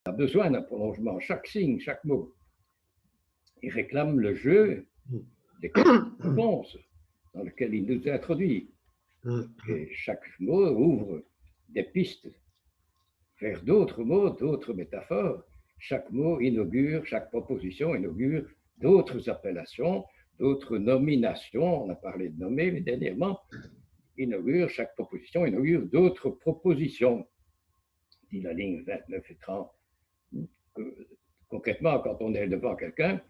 a besoin d'un prolongement, chaque signe, chaque mot. Il réclame le jeu des questions-réponses dans lequel il nous introduit. Et chaque mot ouvre des pistes vers d'autres mots, d'autres métaphores. Chaque mot inaugure, chaque proposition inaugure d'autres appellations, d'autres nominations. On a parlé de nommer, mais dernièrement, chaque proposition inaugure d'autres propositions, dit la ligne 29 et 30. Concrètement, quand on est devant quelqu'un,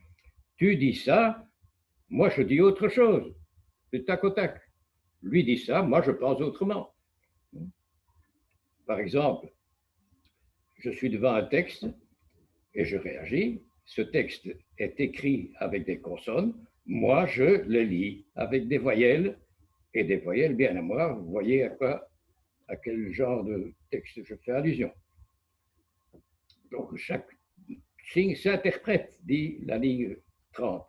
tu dis ça, moi je dis autre chose, du tac au tac. Lui dit ça, moi je pense autrement. Par exemple, je suis devant un texte et je réagis. Ce texte est écrit avec des consonnes, moi je le lis avec des voyelles, et des voyelles bien à moi. Vous voyez à quel genre de texte je fais allusion. Donc chaque signe s'interprète, dit la ligne 30.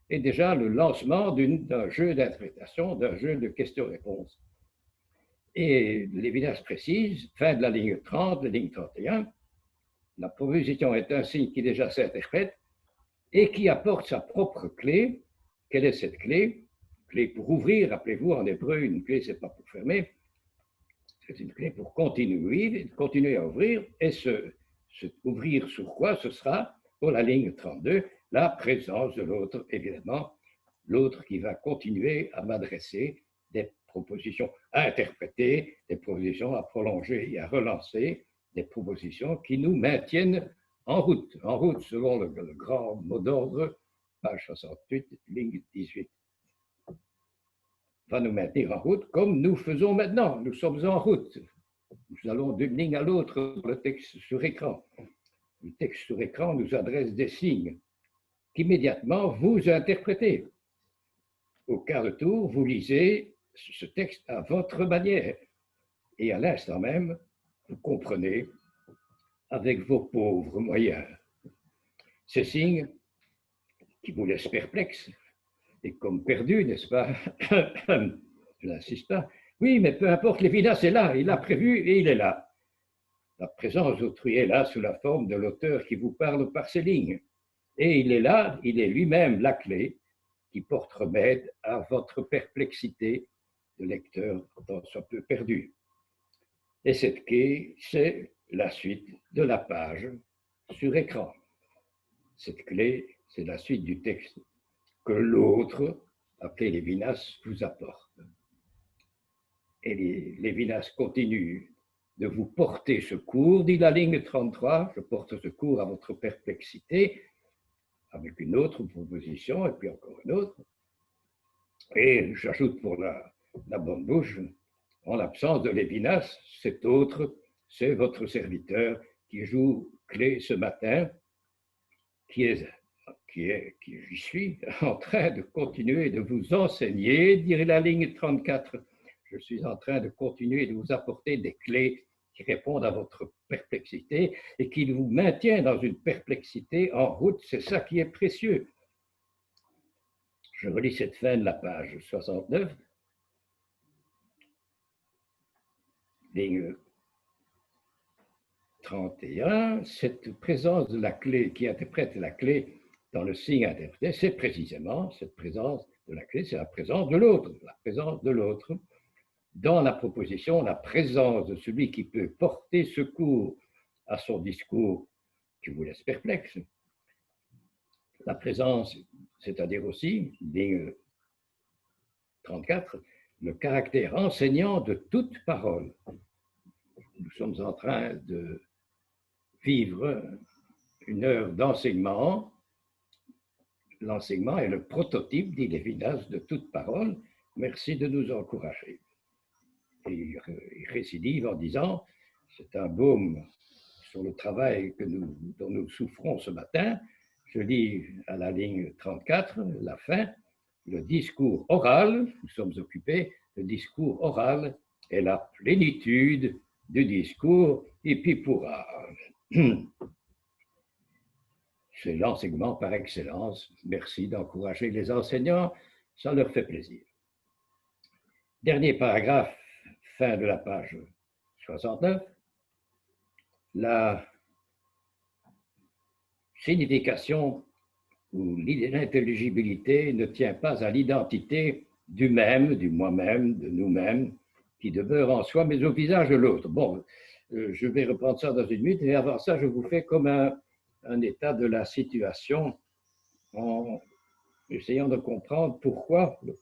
Et déjà le lancement d'un jeu d'interprétation, d'un jeu de questions-réponses. Et Lévinas précise, fin de la ligne 30, la ligne 31, la proposition est un signe qui déjà s'interprète et qui apporte sa propre clé. Quelle est cette clé? Clé pour ouvrir, rappelez-vous, en hébreu, une clé, c'est pas pour fermer, c'est une clé pour continuer à ouvrir, et ouvrir sur quoi? Ce sera, pour la ligne 32, la présence de l'autre, évidemment, l'autre qui va continuer à m'adresser des propositions à interpréter, des propositions à prolonger et à relancer, des propositions qui nous maintiennent en route selon le grand mot d'ordre, page 68, ligne 18. Va nous maintenir en route comme nous faisons maintenant. Nous sommes en route. Nous allons d'une ligne à l'autre le texte sur écran. Le texte sur écran nous adresse des signes qu'immédiatement vous interprétez. Au quart de tour, vous lisez ce texte à votre manière. Et à l'instant même, vous comprenez avec vos pauvres moyens. Ces signes qui vous laissent perplexes et comme perdus, n'est-ce pas? Je n'insiste pas. Oui, mais peu importe, Lévinas est là, il l'a prévu et il est là. La présence d'autrui est là sous la forme de l'auteur qui vous parle par ces lignes. Et il est là, il est lui-même la clé qui porte remède à votre perplexité de lecteur tant soit peu perdu. Et cette clé, c'est la suite de la page sur écran. Cette clé, c'est la suite du texte que l'autre, appelé Lévinas, vous apporte. Et Lévinas continue de vous porter secours, dit la ligne 33, je porte secours à votre perplexité, avec une autre proposition, et puis encore une autre. Et j'ajoute pour la bonne bouche, en l'absence de Lévinas, cet autre, c'est votre serviteur qui joue clé ce matin, j'y suis en train de continuer de vous enseigner, dirait la ligne 34. Je suis en train de continuer de vous apporter des clés qui répondent à votre perplexité et qui vous maintiennent dans une perplexité en route. C'est ça qui est précieux. Je relis cette fin de la page 69. Ligne 31, cette présence de la clé qui interprète la clé dans le signe interprété, c'est précisément cette présence de la clé, c'est la présence de l'autre, dans la proposition, la présence de celui qui peut porter secours à son discours qui vous laisse perplexe. La présence, c'est-à-dire aussi, ligne 34, le caractère enseignant de toute parole. Nous sommes en train de vivre une heure d'enseignement. L'enseignement est le prototype, dit Lévinas, de toute parole. Merci de nous encourager. Et il récidive en disant, c'est un baume sur le travail dont nous souffrons ce matin. Je lis à la ligne 34, la fin, le discours oral, nous sommes occupés, le discours oral est la plénitude du discours epipura. C'est l'enseignement par excellence. Merci d'encourager les enseignants, ça leur fait plaisir. Dernier paragraphe, fin de la page 69. La signification où l'intelligibilité ne tient pas à l'identité du même, du moi-même, de nous-mêmes, qui demeure en soi, mais au visage de l'autre. Bon, je vais reprendre ça dans une minute, et avant ça, je vous fais comme un état de la situation en essayant de comprendre pourquoi le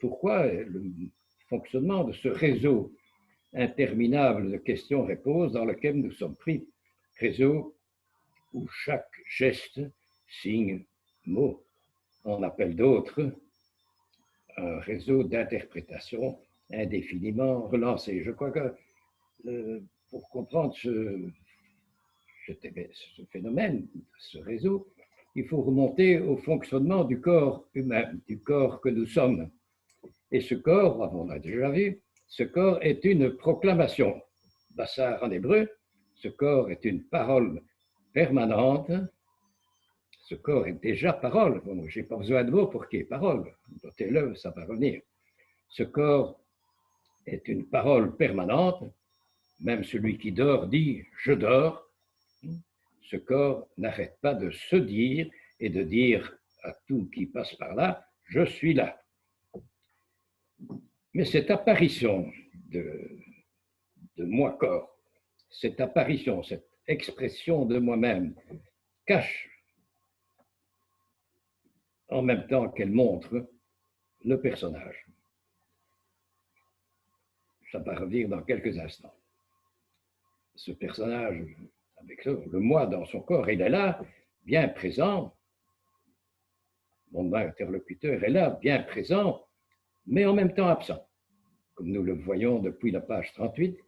fonctionnement de ce réseau interminable de questions-réponses dans lequel nous sommes pris. Réseau où chaque geste, signe, mot, en appelle d'autres, un réseau d'interprétation indéfiniment relancé. Je crois que pour comprendre ce phénomène, ce réseau, il faut remonter au fonctionnement du corps humain, du corps que nous sommes. Et ce corps, on l'a déjà vu, ce corps est une proclamation. Bassar en hébreu, ce corps est une parole permanente. Ce corps est déjà parole. Bon, je n'ai pas besoin de mots pour qu'il y ait parole. Notez-le, ça va revenir. Ce corps est une parole permanente. Même celui qui dort dit « je dors ». Ce corps n'arrête pas de se dire et de dire à tout qui passe par là « je suis là ». Mais cette apparition de moi-corps, cette apparition, cette expression de moi-même cache, en même temps qu'elle montre, le personnage. Ça va revenir dans quelques instants. Ce personnage, avec le moi dans son corps, il est là, bien présent. Mon interlocuteur est là, bien présent, mais en même temps absent. Comme nous le voyons depuis la page 38,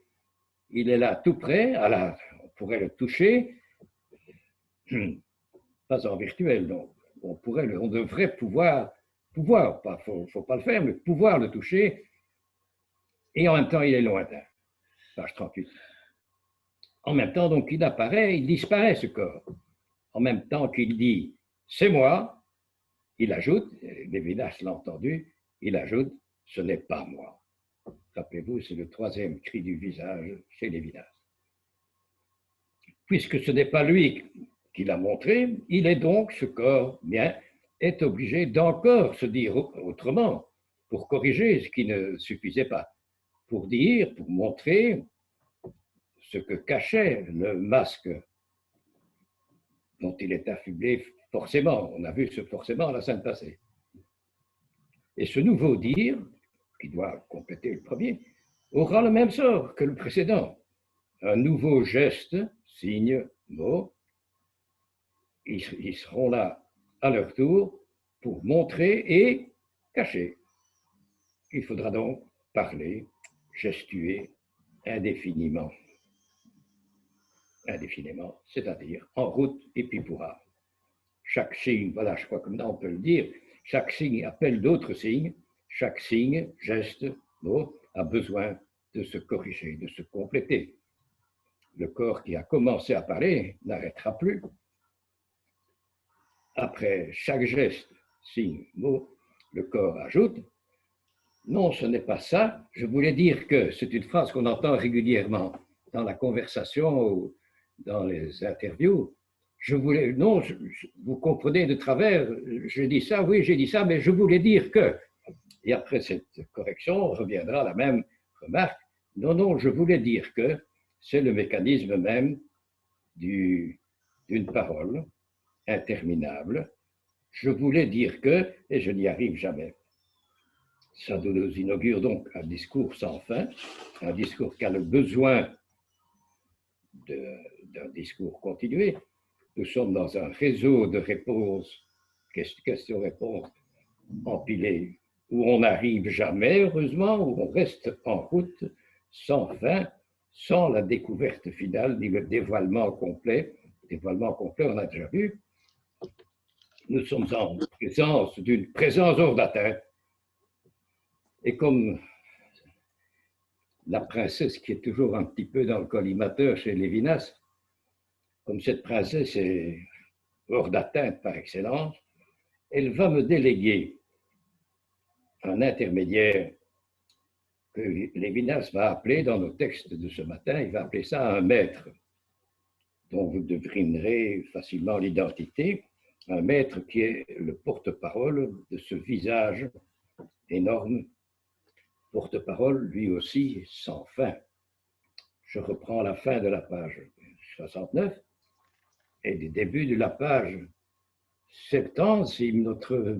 il est là tout près, on pourrait le toucher, pas en virtuel, donc on devrait pouvoir, faut pas le faire, mais pouvoir le toucher, et en même temps il est lointain. Page 38. En même temps, donc, il apparaît, il disparaît ce corps. En même temps qu'il dit « c'est moi », il ajoute, Lévinas l'a entendu, il ajoute « ce n'est pas moi ». Rappelez-vous, c'est le troisième cri du visage chez Lévinas. Puisque ce n'est pas lui qui l'a montré, il est donc, ce corps, bien, est obligé d'encore se dire autrement, pour corriger ce qui ne suffisait pas, pour dire, pour montrer ce que cachait le masque dont il est affublé forcément. On a vu ce forcément la semaine passée. Et ce nouveau dire, qui doit compléter le premier, aura le même sort que le précédent. Un nouveau geste, signe, mot, ils seront là à leur tour pour montrer et cacher. Il faudra donc parler, gestuer indéfiniment. Indéfiniment, c'est-à-dire en route et puis pourra. Chaque signe, voilà, je crois que maintenant on peut le dire, chaque signe appelle d'autres signes, chaque signe, geste, mot, a besoin de se corriger, de se compléter. Le corps qui a commencé à parler n'arrêtera plus. Après chaque geste, signe, mot, le corps ajoute « Non, ce n'est pas ça, je voulais dire que… » C'est une phrase qu'on entend régulièrement dans la conversation ou dans les interviews. Non, vous comprenez de travers, j'ai dit ça, oui, j'ai dit ça, mais je voulais dire que… Et après cette correction, reviendra la même remarque. Non, non, je voulais dire que c'est le mécanisme même d'une parole interminable. Je voulais dire que, et je n'y arrive jamais. Ça nous inaugure donc un discours sans fin, un discours qui a le besoin d'un discours continué. Nous sommes dans un réseau de réponses, questions-réponses empilées, où on n'arrive jamais, heureusement, où on reste en route sans fin, sans la découverte finale, ni le dévoilement complet. Dévoilement complet, on a déjà vu. Nous sommes en présence d'une présence hors d'atteinte. Et comme la princesse qui est toujours un petit peu dans le collimateur chez Lévinas, comme cette princesse est hors d'atteinte par excellence, elle va me déléguer un intermédiaire que Lévinas va appeler dans nos textes de ce matin, il va appeler ça un maître, dont vous devinerez facilement l'identité. un maître qui est le porte-parole de ce visage énorme, porte-parole lui aussi sans fin. Je reprends la fin de la page 69 et du début de la page 70, si notre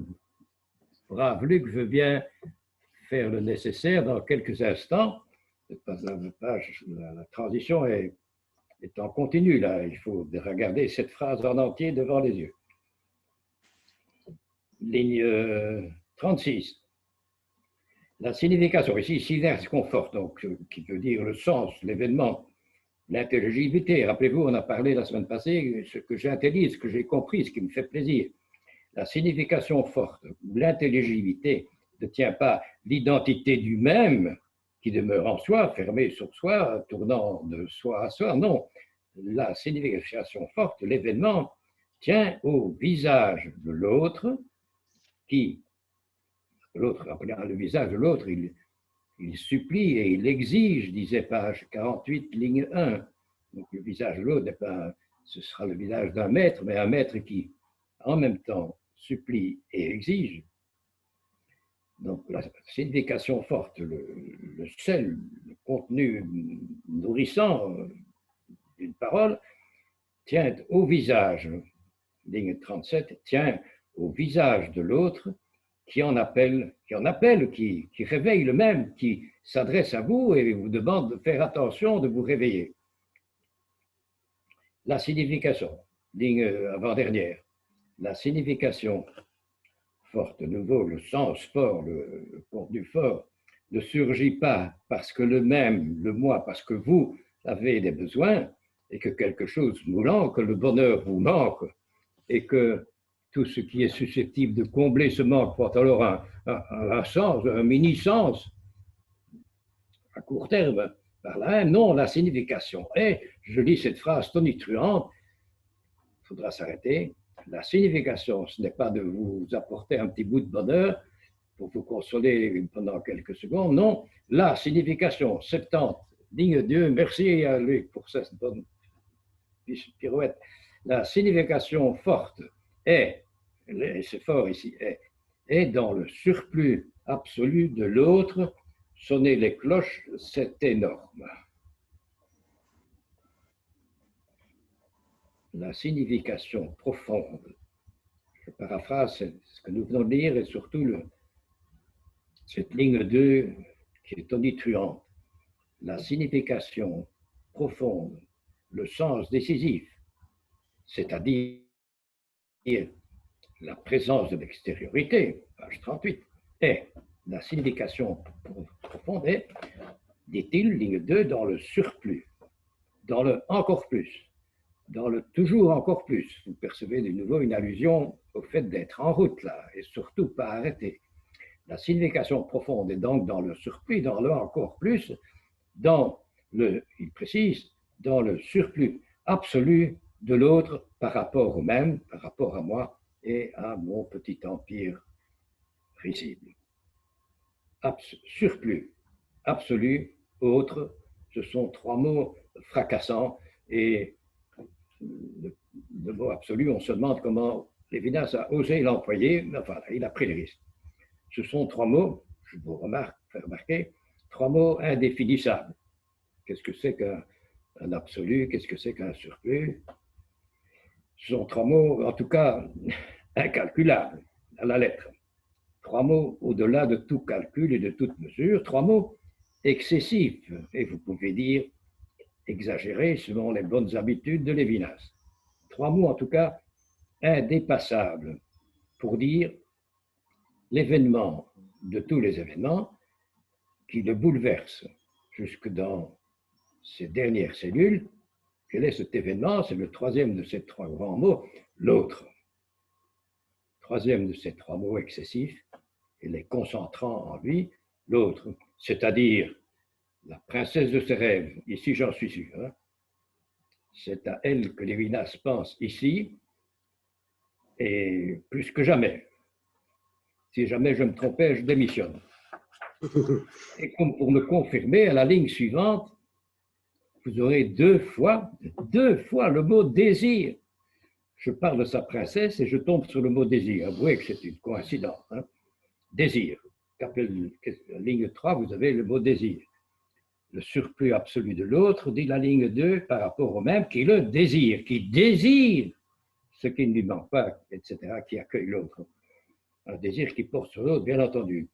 brave Luc veut bien faire le nécessaire dans quelques instants. La transition est en continu, là. Il faut regarder cette phrase en entier devant les yeux. Ligne 36. La signification, ici, synergie-confort, donc, qui veut dire le sens, l'événement, l'intelligibilité. Rappelez-vous, on a parlé la semaine passée, ce que j'intellige, ce que j'ai compris, ce qui me fait plaisir. La signification forte, l'intelligibilité ne tient pas l'identité du même qui demeure en soi, fermée sur soi, tournant de soi à soi. Non, la signification forte, l'événement, tient au visage de l'autre qui, le visage de l'autre, il supplie et il exige, disait page 48, ligne 1. Donc le visage de l'autre, ce sera le visage d'un maître, mais un maître qui, en même temps, supplie et exige. Donc la signification forte, le sel, le contenu nourrissant d'une parole, tient au visage, ligne 37, tient au visage de l'autre qui réveille le même, qui s'adresse à vous et vous demande de faire attention, de vous réveiller. La signification, ligne avant-dernière, la signification forte, de nouveau, le sens fort, le contenu fort, ne surgit pas parce que le même, le moi, parce que vous avez des besoins et que quelque chose vous manque, que le bonheur vous manque et que tout ce qui est susceptible de combler ce manque porte alors un sens, un mini-sens à court terme. Par là, non, la signification est, je lis cette phrase tonitruante, il faudra s'arrêter, la signification, ce n'est pas de vous apporter un petit bout de bonheur pour vous consoler pendant quelques secondes, non, la signification, 70, ligne 2, merci à Luc pour cette bonne pirouette, la signification forte est, c'est fort ici, est dans le surplus absolu de l'autre, sonner les cloches, c'est énorme. La signification profonde, je paraphrase ce que nous venons de lire et surtout cette ligne 2 qui est tonitruante. La signification profonde, le sens décisif, c'est-à-dire la présence de l'extériorité, page 38, est la signification profonde est, dit-il, ligne 2, dans le surplus, dans le encore plus, dans le toujours encore plus. Vous percevez de nouveau une allusion au fait d'être en route là, et surtout pas arrêter. La signification profonde est donc dans le surplus, dans le encore plus, dans le, il précise, dans le surplus absolu de l'autre par rapport au même, par rapport à moi et à mon petit empire risible. Surplus, absolu, autre, ce sont trois mots fracassants et le mot absolu, on se demande comment Lévinas a osé l'employer, mais enfin, il a pris le risque. Ce sont trois mots, je vous fais remarquer, trois mots indéfinissables. Qu'est-ce que c'est qu'un absolu? Qu'est-ce que c'est qu'un surplus? Ce sont trois mots, en tout cas, incalculables, à la lettre. Trois mots au-delà de tout calcul et de toute mesure. Trois mots excessifs, et vous pouvez dire exagérés selon les bonnes habitudes de Lévinas. Trois mots, en tout cas, indépassables pour dire l'événement de tous les événements qui le bouleverse jusque dans ses dernières cellules. Quel est cet événement? C'est le troisième de ces trois grands mots, l'autre. Troisième de ces trois mots excessifs, et les concentrant en lui, l'autre, c'est-à-dire la princesse de ses rêves, ici j'en suis sûr. Hein. C'est à elle que Lévinas pense ici, et plus que jamais. Si jamais je me trompais, je démissionne. Et comme pour me confirmer, à la ligne suivante, vous aurez deux fois le mot désir. je parle de sa princesse et je tombe sur le mot désir. Avouez que c'est une coïncidence. Hein. Désir. Ligne 3, vous avez le mot désir. Le surplus absolu de l'autre, dit la ligne 2, par rapport au même, qui le désire, qui désire ce qui ne lui manque pas, etc., qui accueille l'autre. Un désir qui porte sur l'autre, bien entendu.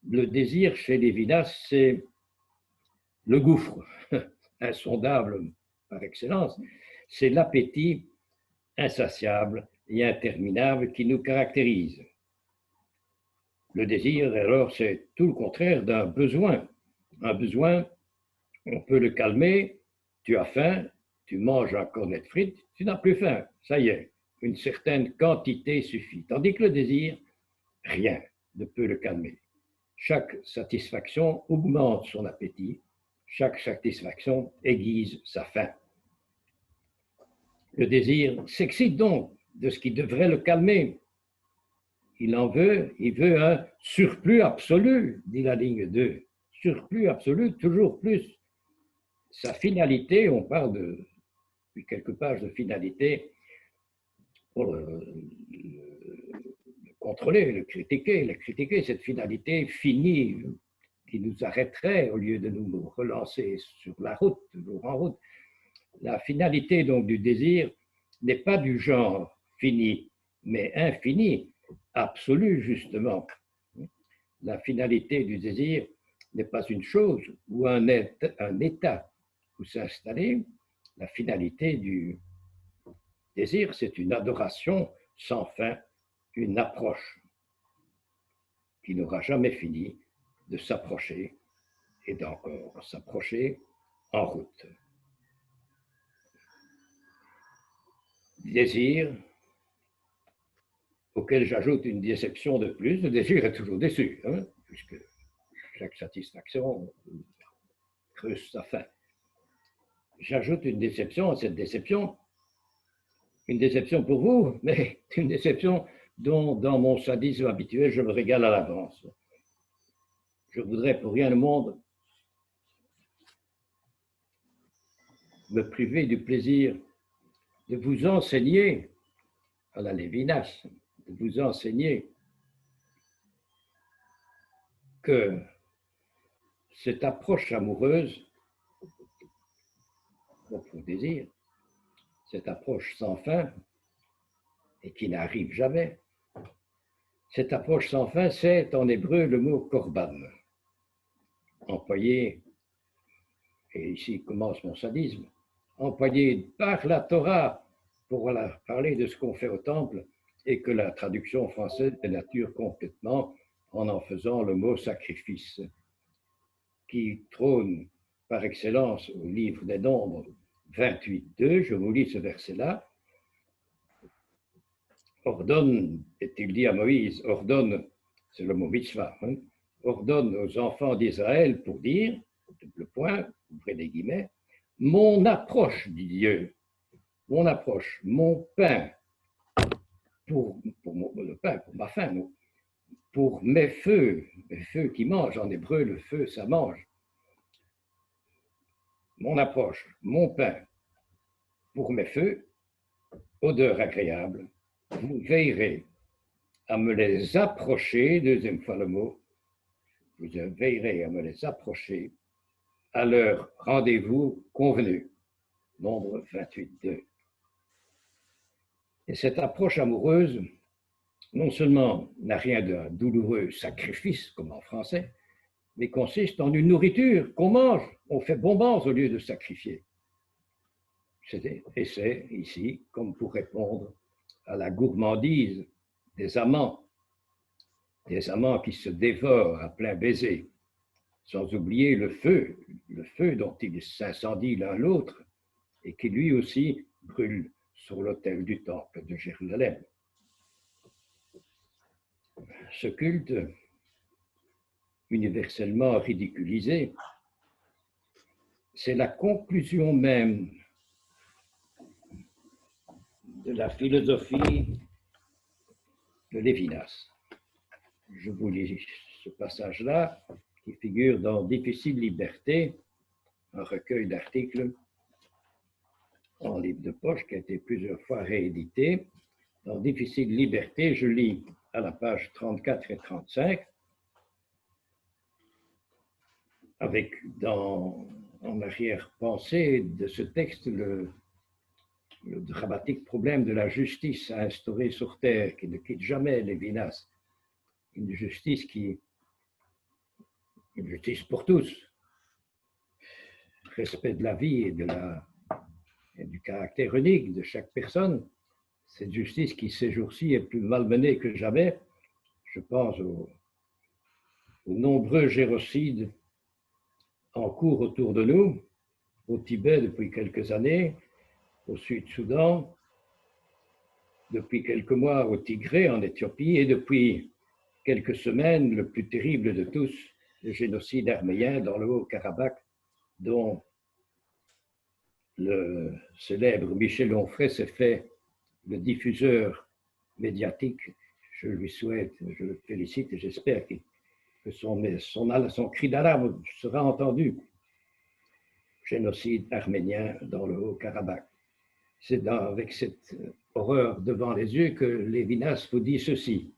Le désir chez Lévinas, c'est le gouffre, insondable par excellence. C'est l'appétit insatiable et interminable qui nous caractérise. Le désir, alors, c'est tout le contraire d'un besoin. Un besoin, on peut le calmer, tu as faim, tu manges un cornet de frites, tu n'as plus faim, ça y est, une certaine quantité suffit. Tandis que le désir, rien ne peut le calmer. Chaque satisfaction augmente son appétit, chaque satisfaction aiguise sa faim. Le désir s'excite donc de ce qui devrait le calmer. Il veut un surplus absolu, dit la ligne 2. Surplus absolu, toujours plus. Sa finalité, on parle depuis quelques pages de finalité, pour le contrôler, le critiquer, cette finalité finie qui nous arrêterait au lieu de nous relancer sur la route, toujours en route. La finalité donc du désir n'est pas du genre fini, mais infini, absolu justement. La finalité du désir n'est pas une chose ou un état où s'installer. La finalité du désir, c'est une adoration sans fin, une approche qui n'aura jamais fini de s'approcher et d'encore s'approcher en route. Désir auquel j'ajoute une déception de plus. Le désir est toujours déçu, hein, puisque chaque satisfaction creuse sa faim. J'ajoute une déception à cette déception, une déception pour vous, mais une déception dont, dans mon sadisme habituel, je me régale à l'avance. Je voudrais pour rien au monde me priver du plaisir de vous enseigner, à la Lévinas, de vous enseigner que cette approche amoureuse, propre au désir, cette approche sans fin et qui n'arrive jamais, cette approche sans fin, c'est en hébreu le mot korban, employé, et ici commence mon sadisme, employé par la Torah pour parler de ce qu'on fait au temple et que la traduction française dénature complètement en faisant le mot sacrifice, qui trône par excellence au livre des Nombres 28.2. Je vous lis ce verset-là. Ordonne, est-il dit à Moïse, ordonne, c'est le mot mitzvah, hein, ordonne aux enfants d'Israël pour dire, double point, ouvrez les guillemets, mon approche, dit Dieu, mon approche, mon pain, le pain, pour ma faim, pour mes feux qui mangent, en hébreu, le feu, ça mange. Mon approche, mon pain, pour mes feux, odeur agréable, vous veillerez à me les approcher, deuxième fois le mot, vous veillerez à me les approcher à leur rendez-vous convenu, Nombre 28.2. Et cette approche amoureuse, non seulement n'a rien d'un douloureux sacrifice, comme en français, mais consiste en une nourriture qu'on mange, on fait bonbons au lieu de sacrifier. Et c'est ici comme pour répondre à la gourmandise des amants qui se dévorent à plein baiser, sans oublier le feu dont ils s'incendient l'un l'autre et qui lui aussi brûle sur l'autel du temple de Jérusalem. Ce culte, universellement ridiculisé, c'est la conclusion même de la philosophie de Lévinas. Je vous lis ce passage-là qui figure dans Difficile liberté, un recueil d'articles en livre de poche qui a été plusieurs fois réédité. Dans Difficile liberté, je lis à la page 34 et 35, avec en arrière-pensée de ce texte le dramatique problème de la justice à instaurer sur terre, qui ne quitte jamais Lévinas. Une justice une justice pour tous, respect de la vie et du caractère unique de chaque personne. Cette justice qui, ces jours-ci, est plus malmenée que jamais. Je pense aux nombreux génocides en cours autour de nous, au Tibet depuis quelques années, au Sud-Soudan, depuis quelques mois au Tigré, en Éthiopie, et depuis quelques semaines, le plus terrible de tous, le génocide arménien dans le Haut-Karabakh, dont le célèbre Michel Onfray s'est fait le diffuseur médiatique. Je lui souhaite, je le félicite et j'espère que son cri d'alarme sera entendu. Génocide arménien dans le Haut-Karabakh. C'est avec cette horreur devant les yeux que Lévinas vous dit ceci.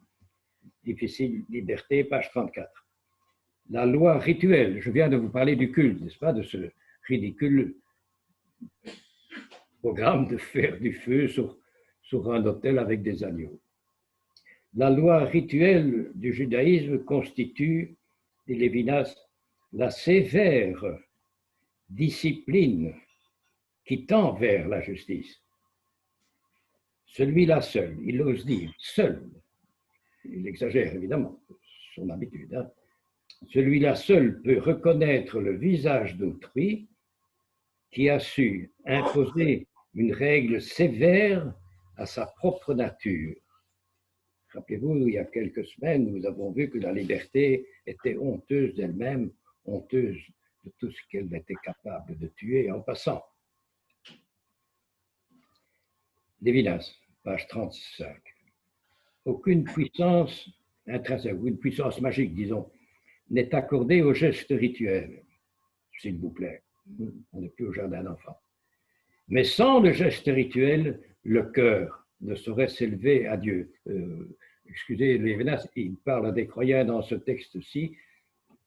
Difficile liberté, page 34. La loi rituelle, je viens de vous parler du culte, n'est-ce pas, de ce ridicule programme de faire du feu sur un autel avec des agneaux. La loi rituelle du judaïsme constitue, dit Lévinas, la sévère discipline qui tend vers la justice. Celui-là seul, il ose dire seul, il exagère évidemment, son habitude, hein. Celui-là seul peut reconnaître le visage d'autrui qui a su imposer une règle sévère à sa propre nature. Rappelez-vous, il y a quelques semaines, nous avons vu que la liberté était honteuse d'elle-même, honteuse de tout ce qu'elle était capable de tuer en passant. Lévinas, page 35. Aucune puissance intrinsèque, ou une puissance magique, disons, n'est accordée aux gestes rituels, s'il vous plaît. On n'est plus au jardin d'enfants. Mais sans le geste rituel, le cœur ne saurait s'élever à Dieu. Excusez Lévinas, il parle à des croyants dans ce texte-ci,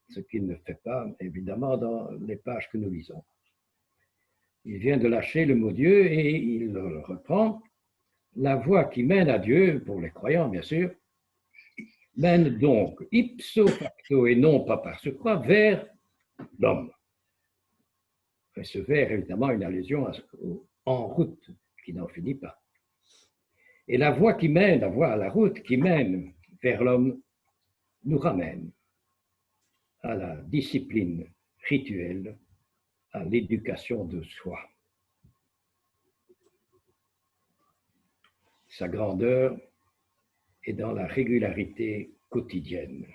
ce qu'il ne fait pas, évidemment, dans les pages que nous lisons. Il vient de lâcher le mot Dieu et il le reprend. La voie qui mène à Dieu, pour les croyants bien sûr, mène donc ipso facto et non pas par surcroît vers l'homme. Et ce vers, évidemment, une allusion en route qui n'en finit pas. Et la voie qui mène, la route qui mène vers l'homme nous ramène à la discipline rituelle, à l'éducation de soi. Sa grandeur est dans la régularité quotidienne.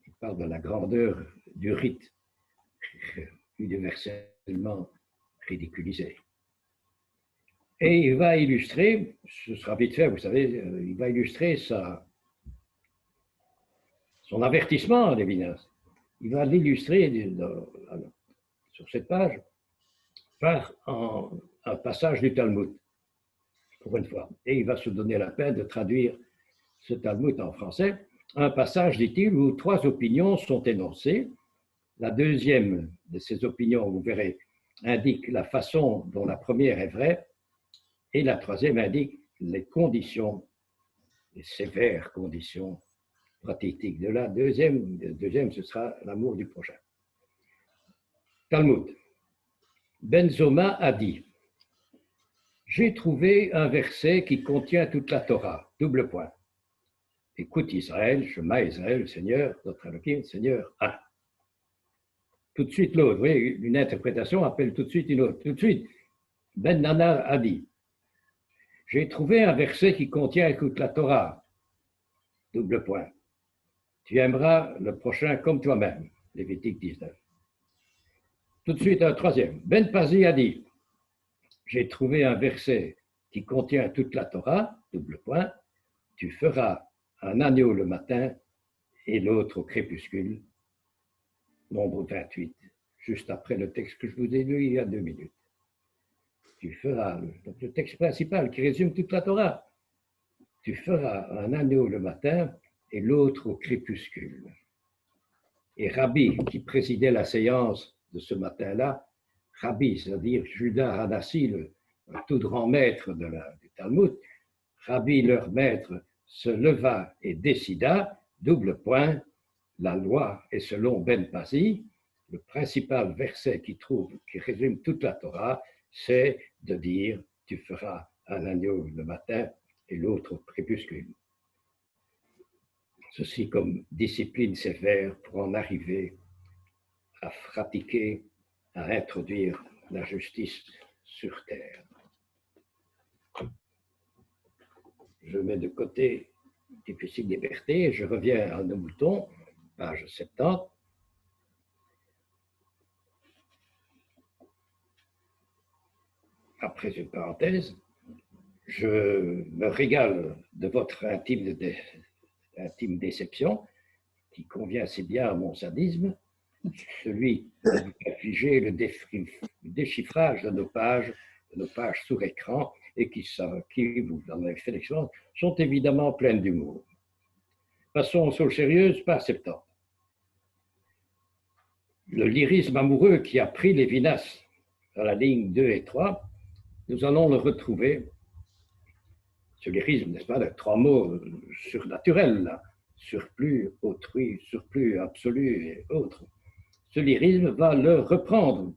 Il parle de la grandeur du rite universellement ridiculisé. Et il va illustrer, ce sera vite fait, vous savez, il va illustrer son avertissement, Lévinas. Il va l'illustrer sur cette page par un passage du Talmud, pour une fois. Et il va se donner la peine de traduire ce Talmud en français. Un passage, dit-il, où 3 opinions sont énoncées. La deuxième de ces opinions, vous verrez, indique la façon dont la première est vraie, et la troisième indique les conditions, les sévères conditions pratiques. De la deuxième, ce sera l'amour du prochain. Talmud. Ben Zoma a dit, j'ai trouvé un verset qui contient toute la Torah, double point. Écoute Israël, Shema Israël, Seigneur, notre Elohim, Seigneur, un. Tout de suite l'autre, vous voyez, une interprétation appelle tout de suite une autre. Tout de suite, Ben Nana a dit, j'ai trouvé un verset qui contient toute la Torah, double point. Tu aimeras le prochain comme toi-même, Lévitique 19. Tout de suite un troisième. Ben Pazi a dit, j'ai trouvé un verset qui contient toute la Torah, double point, tu feras un agneau le matin et l'autre au crépuscule, nombre 28, juste après le texte que je vous ai lu il y a 2 minutes. tu feras, donc le texte principal qui résume toute la Torah, tu feras un agneau le matin et l'autre au crépuscule. Et Rabbi, qui présidait la séance de ce matin-là, Rabbi, c'est-à-dire Judas Hanassi, le tout grand maître du Talmud, Rabbi, leur maître, se leva et décida, double point, la loi est selon Ben Pazi, le principal verset qui résume toute la Torah, c'est de dire tu feras un agneau le matin et l'autre au crépuscule. Ceci comme discipline sévère pour en arriver à pratiquer, à introduire la justice sur terre. Je mets de côté Difficile liberté et je reviens à nos moutons, page 70. Après une parenthèse, je me régale de votre intime déception qui convient si bien à mon sadisme, celui d'infliger le déchiffrage de nos pages sur écran et qui, vous en avez fait l'expérience, sont évidemment pleines d'humour. Passons aux choses sérieuses, page 70. Le lyrisme amoureux qui a pris Lévinas dans la ligne 2 et 3, nous allons le retrouver, ce lyrisme, n'est-ce pas, de trois mots surnaturels, là, surplus, autrui, surplus, absolu et autres. Ce lyrisme va le reprendre,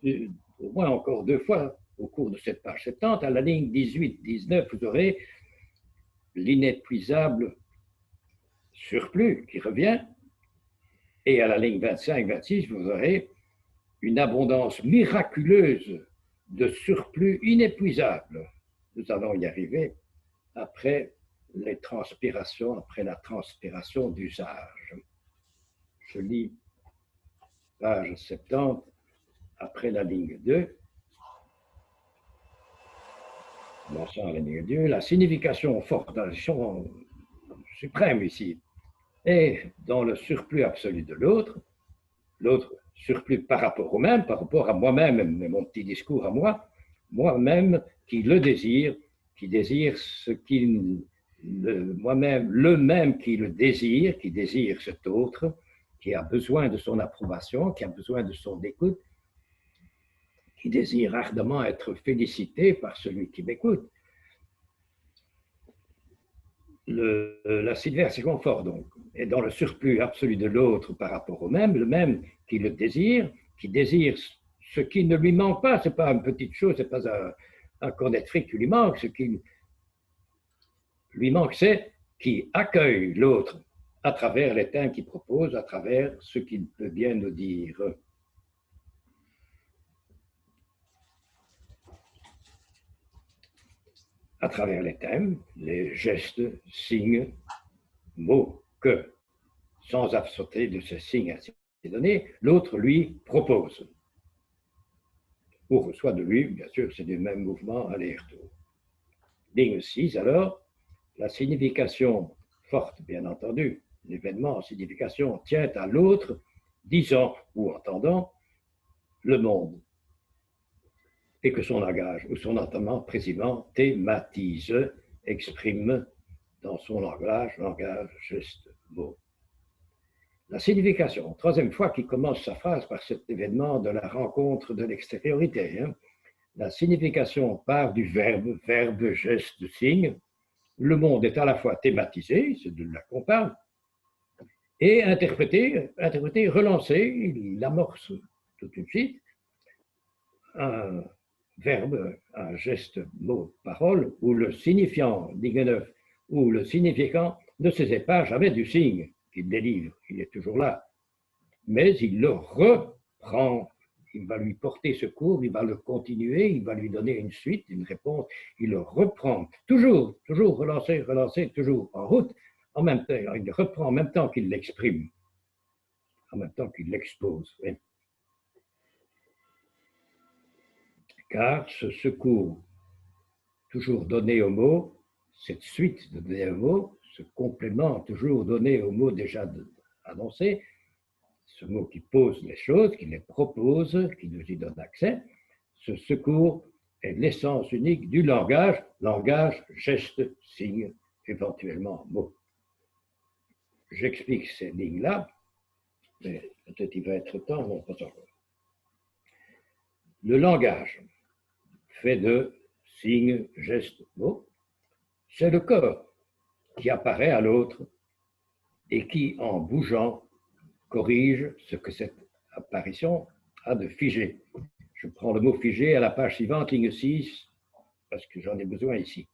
au moins encore deux fois, au cours de cette page 70, à la ligne 18-19, vous aurez l'inépuisable surplus qui revient, et à la ligne 25-26, vous aurez une abondance miraculeuse de surplus inépuisable. Nous allons y arriver après la transpiration d'usage. Je lis page 70, après la ligne 2. Commençons à la ligne 2, la signification forte, la signification suprême ici, est dans le surplus absolu de l'autre surplus par rapport au même, par rapport à moi-même, mon petit discours à moi-même qui le désire, qui désire ce qu'il, moi-même, le même qui le désire, qui désire cet autre, qui a besoin de son approbation, qui a besoin de son écoute, qui désire ardemment être félicité par celui qui m'écoute. La signification forte, donc, est dans le surplus absolu de l'autre par rapport au même, le même qui le désire, qui désire ce qui ne lui manque pas, ce n'est pas une petite chose, ce n'est pas un cornet de fric qui lui manque, ce qui lui manque, c'est qui accueille l'autre à travers les thèmes qu'il propose, à travers ce qu'il peut bien nous dire. À travers les thèmes, les gestes, signes, mots que, sans absorber de ce signe ainsi donné, l'autre lui propose. Ou reçoit de lui, bien sûr, c'est du même mouvement aller-retour. Ligne 6, alors, la signification forte, bien entendu, l'événement en signification tient à l'autre, disant ou entendant le monde, et que son langage ou son entendement précisément thématise, exprime dans son langage, geste, mot. La signification, troisième fois qu'il commence sa phrase par cet événement de la rencontre de l'extériorité. La signification part du verbe, geste, signe. Le monde est à la fois thématisé, c'est de là qu'on parle, et interprété, relancé, il amorce tout de suite un verbe, un geste, mot, parole, où le signifiant, ligne 9, où le significant ne se sépare jamais du signe qu'il délivre, il est toujours là, mais il le reprend, il va lui porter secours, il va le continuer, il va lui donner une suite, une réponse, il le reprend, toujours relancer, toujours en route, en même temps, il le reprend en même temps qu'il l'exprime, en même temps qu'il l'expose. Oui. Car ce secours toujours donné au mot, cette suite de donner au mot, ce complément toujours donné au mot déjà annoncé, ce mot qui pose les choses, qui les propose, qui nous y donne accès, ce secours est l'essence unique du langage, langage, geste, signe, éventuellement mot. J'explique ces lignes-là, mais peut-être il va être temps, non, pas encore. Le langage, fait de signes, gestes, mots, c'est le corps qui apparaît à l'autre et qui, en bougeant, corrige ce que cette apparition a de figé. Je prends le mot figé à la page suivante, ligne 6, parce que j'en ai besoin ici.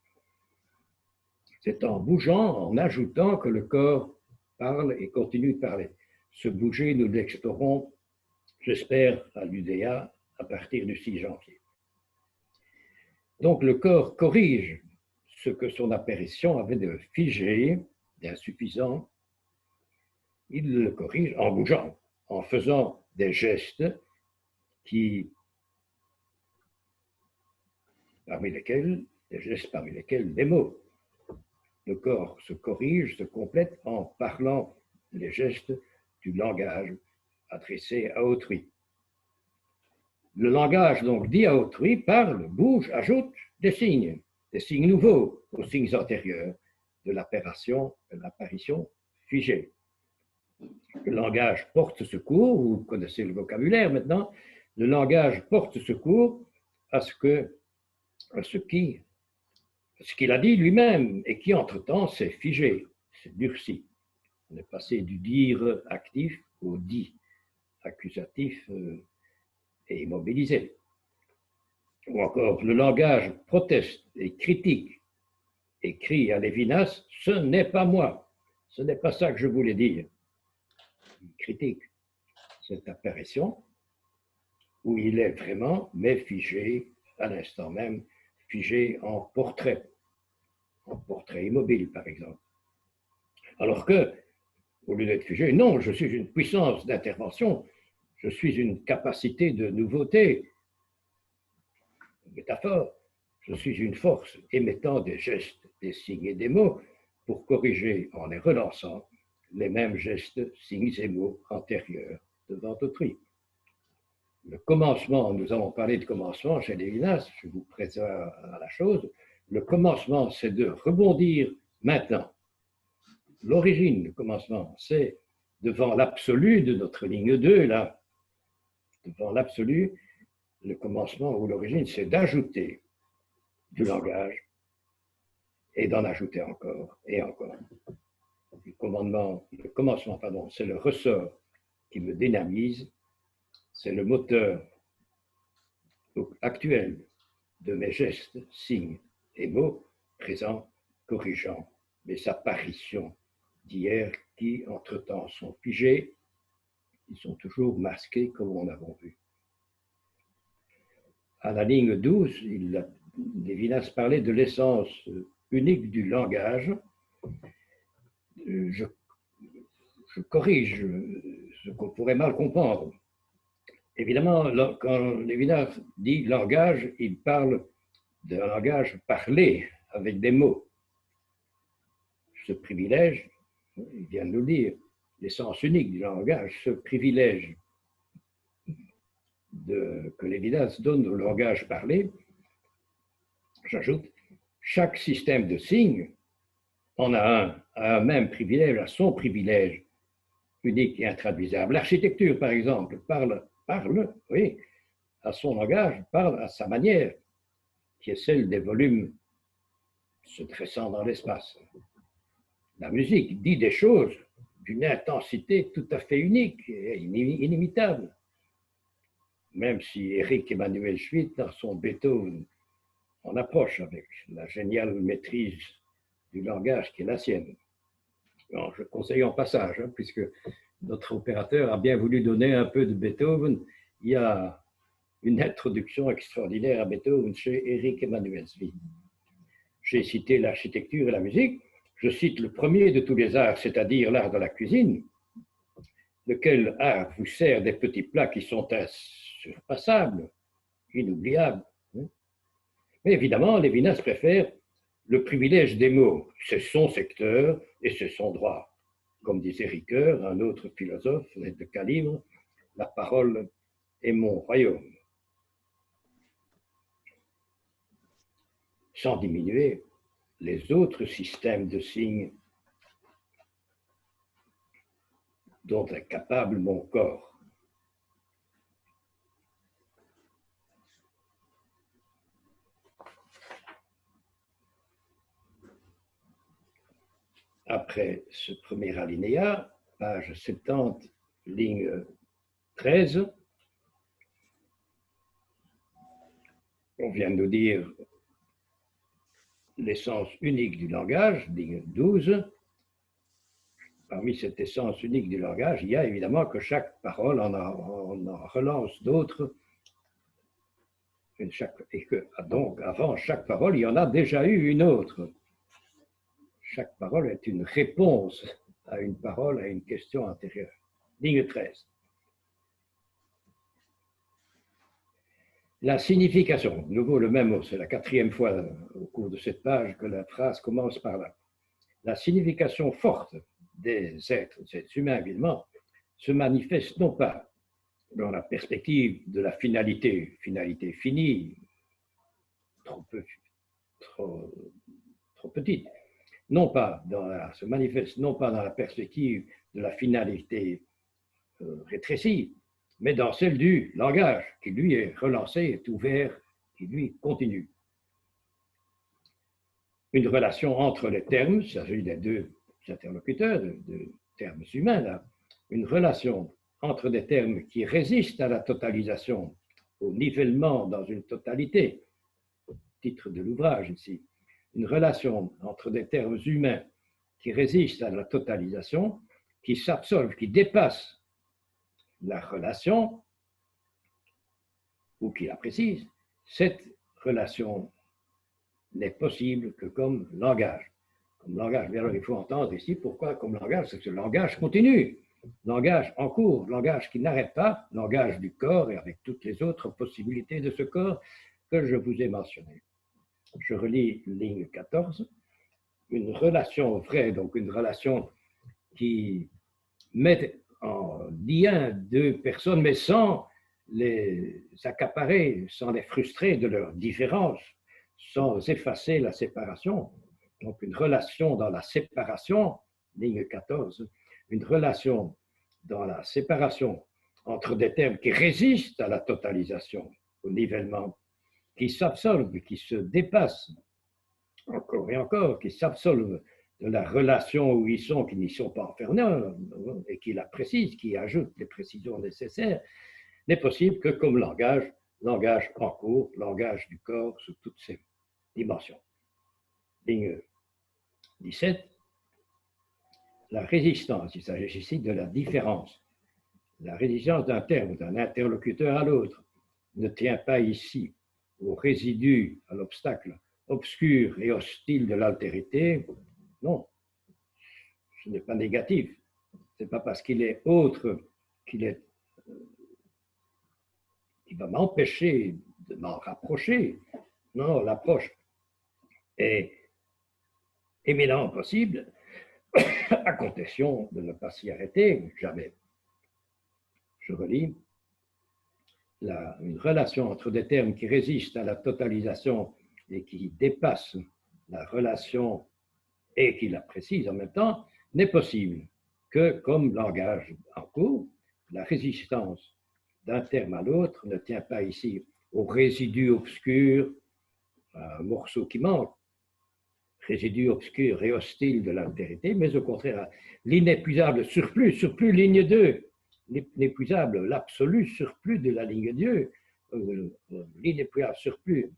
C'est en bougeant, en ajoutant que le corps parle et continue de parler. Ce bouger, nous l'explorons, j'espère, à l'UDA à partir du 6 janvier. Donc le corps corrige ce que son apparition avait de figé, d'insuffisant. Il le corrige en bougeant, en faisant des gestes parmi lesquels les mots. Le corps se corrige, se complète en parlant les gestes du langage adressé à autrui. Le langage donc dit à autrui, parle, bouge, ajoute des signes nouveaux aux signes antérieurs de l'apparition figée. Le langage porte secours, vous connaissez le vocabulaire maintenant, le langage porte secours à ce qu'il a dit lui-même et qui entre-temps s'est figé, s'est durci. On est passé du dire actif au dit accusatif et immobilisé. Ou encore, le langage proteste et critique et crie à Lévinas, ce n'est pas moi, ce n'est pas ça que je voulais dire. Il critique cette apparition où il est vraiment, mais figé, à l'instant même, figé en portrait immobile par exemple. Alors que, au lieu d'être figé, non, je suis une puissance d'intervention, je suis une capacité de nouveauté, métaphore, je suis une force émettant des gestes, des signes et des mots pour corriger en les relançant les mêmes gestes, signes et mots antérieurs devant autrui. Le commencement, nous avons parlé de commencement chez Lévinas, je vous présente à la chose, le commencement c'est de rebondir maintenant. L'origine du commencement, c'est devant l'absolu de notre ligne 2, là, devant l'absolu, le commencement ou l'origine, c'est d'ajouter du langage et d'en ajouter encore et encore. Le commencement, c'est le ressort qui me dynamise, c'est le moteur actuel de mes gestes, signes et mots présents, corrigeant mes apparitions d'hier qui, entre-temps, sont figés, ils sont toujours masqués comme on a vu. À la ligne 12, Lévinas parlait de l'essence unique du langage. Je corrige ce qu'on pourrait mal comprendre. Évidemment, quand Lévinas dit langage, il parle d'un langage parlé avec des mots. Ce privilège, il vient de nous le dire, l'essence unique du langage, ce privilège que Lévinas donne au langage parlé, j'ajoute, chaque système de signes en a un même privilège, à son privilège unique et intraduisable. L'architecture, par exemple, parle, oui, à son langage, parle à sa manière, qui est celle des volumes se dressant dans l'espace. La musique dit des choses d'une intensité tout à fait unique et inimitable. Même si Éric Emmanuel Schmitt, dans son Beethoven, en approche avec la géniale maîtrise du langage qui est la sienne. Alors, je conseille en passage, puisque notre opérateur a bien voulu donner un peu de Beethoven. Il y a une introduction extraordinaire à Beethoven chez Éric Emmanuel Schmitt. J'ai cité l'architecture et la musique. Je cite le premier de tous les arts, c'est-à-dire l'art de la cuisine, lequel art vous sert des petits plats qui sont insurpassables, inoubliables. Mais évidemment, Lévinas préfère le privilège des mots. C'est son secteur et c'est son droit. Comme disait Ricoeur, un autre philosophe de calibre, la parole est mon royaume. sans diminuer les autres systèmes de signes dont est capable mon corps. Après ce premier alinéa, page 70, ligne 13, on vient de nous dire l'essence unique du langage, ligne 12. Parmi cette essence unique du langage, il y a évidemment que chaque parole en relance d'autres, et que donc avant chaque parole, il y en a déjà eu une autre. Chaque parole est une réponse à une parole, à une question antérieure. Ligne 13. La signification, de nouveau le même mot, c'est la quatrième fois au cours de cette page que la phrase commence par là. La signification forte des êtres humains, évidemment, se manifeste non pas dans la perspective de la finalité finie, trop petite, se manifeste non pas dans la perspective de la finalité rétrécie, mais dans celle du langage, qui lui est relancé, est ouvert, qui lui continue. Une relation entre les termes, il s'agit des deux interlocuteurs, de termes humains, là, une relation entre des termes qui résistent à la totalisation, au nivellement dans une totalité, titre de l'ouvrage ici, une relation entre des termes humains qui résistent à la totalisation, qui s'absolvent, qui dépassent la relation ou qui la précisent. Cette relation n'est possible que comme langage. Comme langage, mais alors il faut entendre ici pourquoi comme langage, c'est que ce langage continue, langage en cours, langage qui n'arrête pas, langage du corps et avec toutes les autres possibilités de ce corps que je vous ai mentionnées. Je relis ligne 14. Une relation vraie, donc une relation qui met en lien deux personnes, mais sans les accaparer, sans les frustrer de leur différence, sans effacer la séparation. Donc une relation dans la séparation, ligne 14, une relation dans la séparation entre des termes qui résistent à la totalisation, au nivellement, qui s'absolvent, qui se dépassent, encore et encore, qui s'absolvent de la relation où ils sont, qui n'y sont pas enfermés, et qui la précisent, qui ajoutent les précisions nécessaires, n'est possible que comme langage, langage en cours, langage du corps sous toutes ses dimensions. Ligne 17. La résistance, il s'agit ici de la différence. La résistance d'un terme, d'un interlocuteur à l'autre, ne tient pas ici au résidu, à l'obstacle obscur et hostile de l'altérité. Non, ce n'est pas négatif. Ce n'est pas parce qu'il est autre qu'il va m'empêcher de m'en rapprocher. Non, l'approche est éminemment possible, à condition de ne pas s'y arrêter, jamais. Je relis. Une relation entre des termes qui résistent à la totalisation et qui dépassent la relation et qui la précisent en même temps, n'est possible que comme langage en cours, la résistance d'un terme à l'autre ne tient pas ici au résidu obscur, un morceau qui manque, résidu obscur et hostile de l'altérité, mais au contraire à l'inépuisable surplus, ligne 2, l'inépuisable, l'absolu surplus de la ligne Dieu, l'inépuisable surplus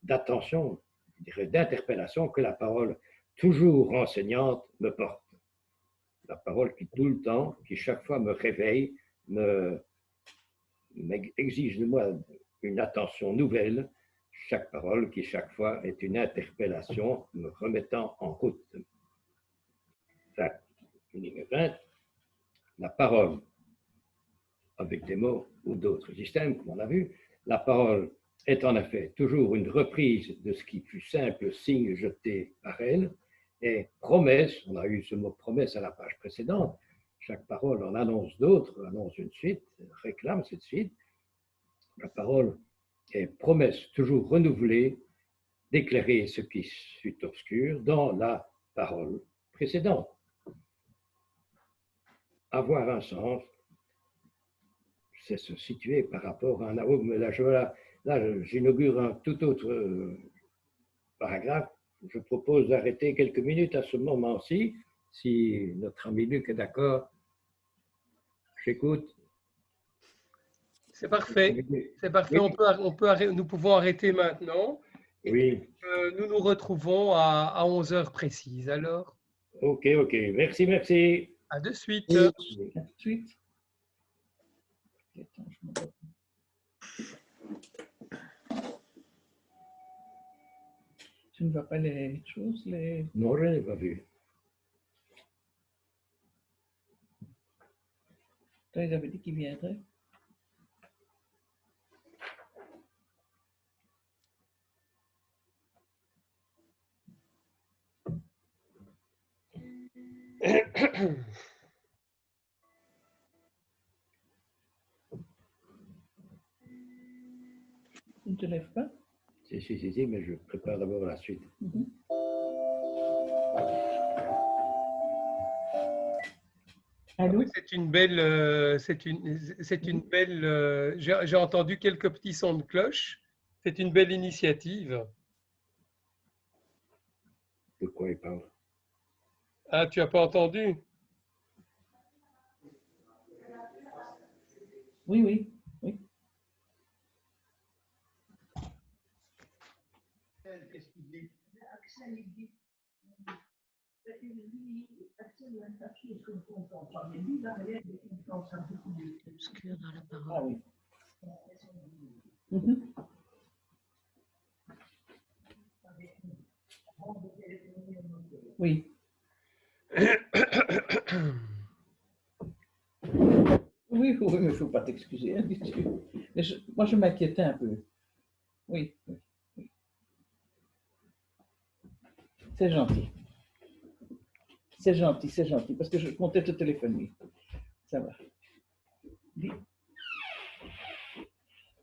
d'attention, je dirais d'interpellation que la parole toujours renseignante me porte. La parole qui tout le temps, qui chaque fois me réveille, exige de moi une attention nouvelle, chaque parole qui chaque fois est une interpellation me remettant en route. Ça, ligne 20, la parole avec des mots ou d'autres systèmes, comme on a vu, la parole est en effet toujours une reprise de ce qui fut simple signe jeté par elle, et promesse, on a eu ce mot promesse à la page précédente, chaque parole en annonce d'autres, annonce une suite, réclame cette suite. La parole est promesse toujours renouvelée d'éclairer ce qui fut obscur dans la parole précédente. Avoir un sens, c'est se situer par rapport à un arôme. Là, j'inaugure un tout autre paragraphe. Je propose d'arrêter quelques minutes à ce moment-ci, si notre ami Luc est d'accord. J'écoute. C'est parfait. C'est parfait. Nous pouvons arrêter maintenant. Et oui. puis, nous nous retrouvons à 11 heures précises alors. Ok. Merci. À de suite. À de suite. Tu ne vois pas les choses, les... Non, je n'ai pas vu. Toi, ils avaient dit qu'ils viendraient. Tu ne te lèves pas? Si, mais je prépare d'abord la suite. Allô? C'est une belle, j'ai entendu quelques petits sons de cloche. C'est une belle initiative. De quoi il parle? Ah, tu n'as pas entendu? Oui. Obscur dans la parole. Ah oui. Oui. Oui, mais il ne faut pas t'excuser. Hein, moi, je m'inquiétais un peu. Oui. C'est gentil. C'est gentil, parce que je comptais te téléphoner. Ça va.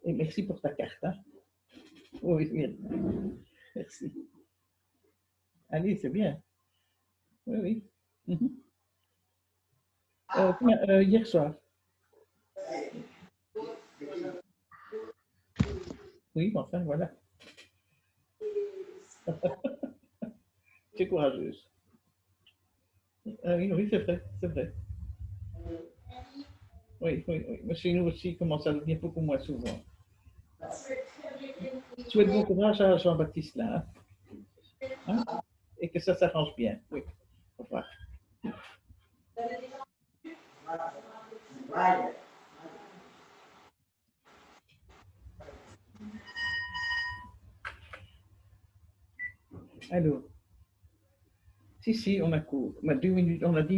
Et merci pour ta carte. Hein. Oui, merci. Allez, c'est bien. Oui. Hier soir. Oui, enfin, voilà. Tu es courageuse. Oui, c'est vrai. Oui. Mais chez nous aussi, comment ça devient beaucoup moins souvent. Souhaite bon courage à Jean-Baptiste là. Hein? Et que ça s'arrange bien. Oui. Au revoir. Alors, si, on a cours. On a 10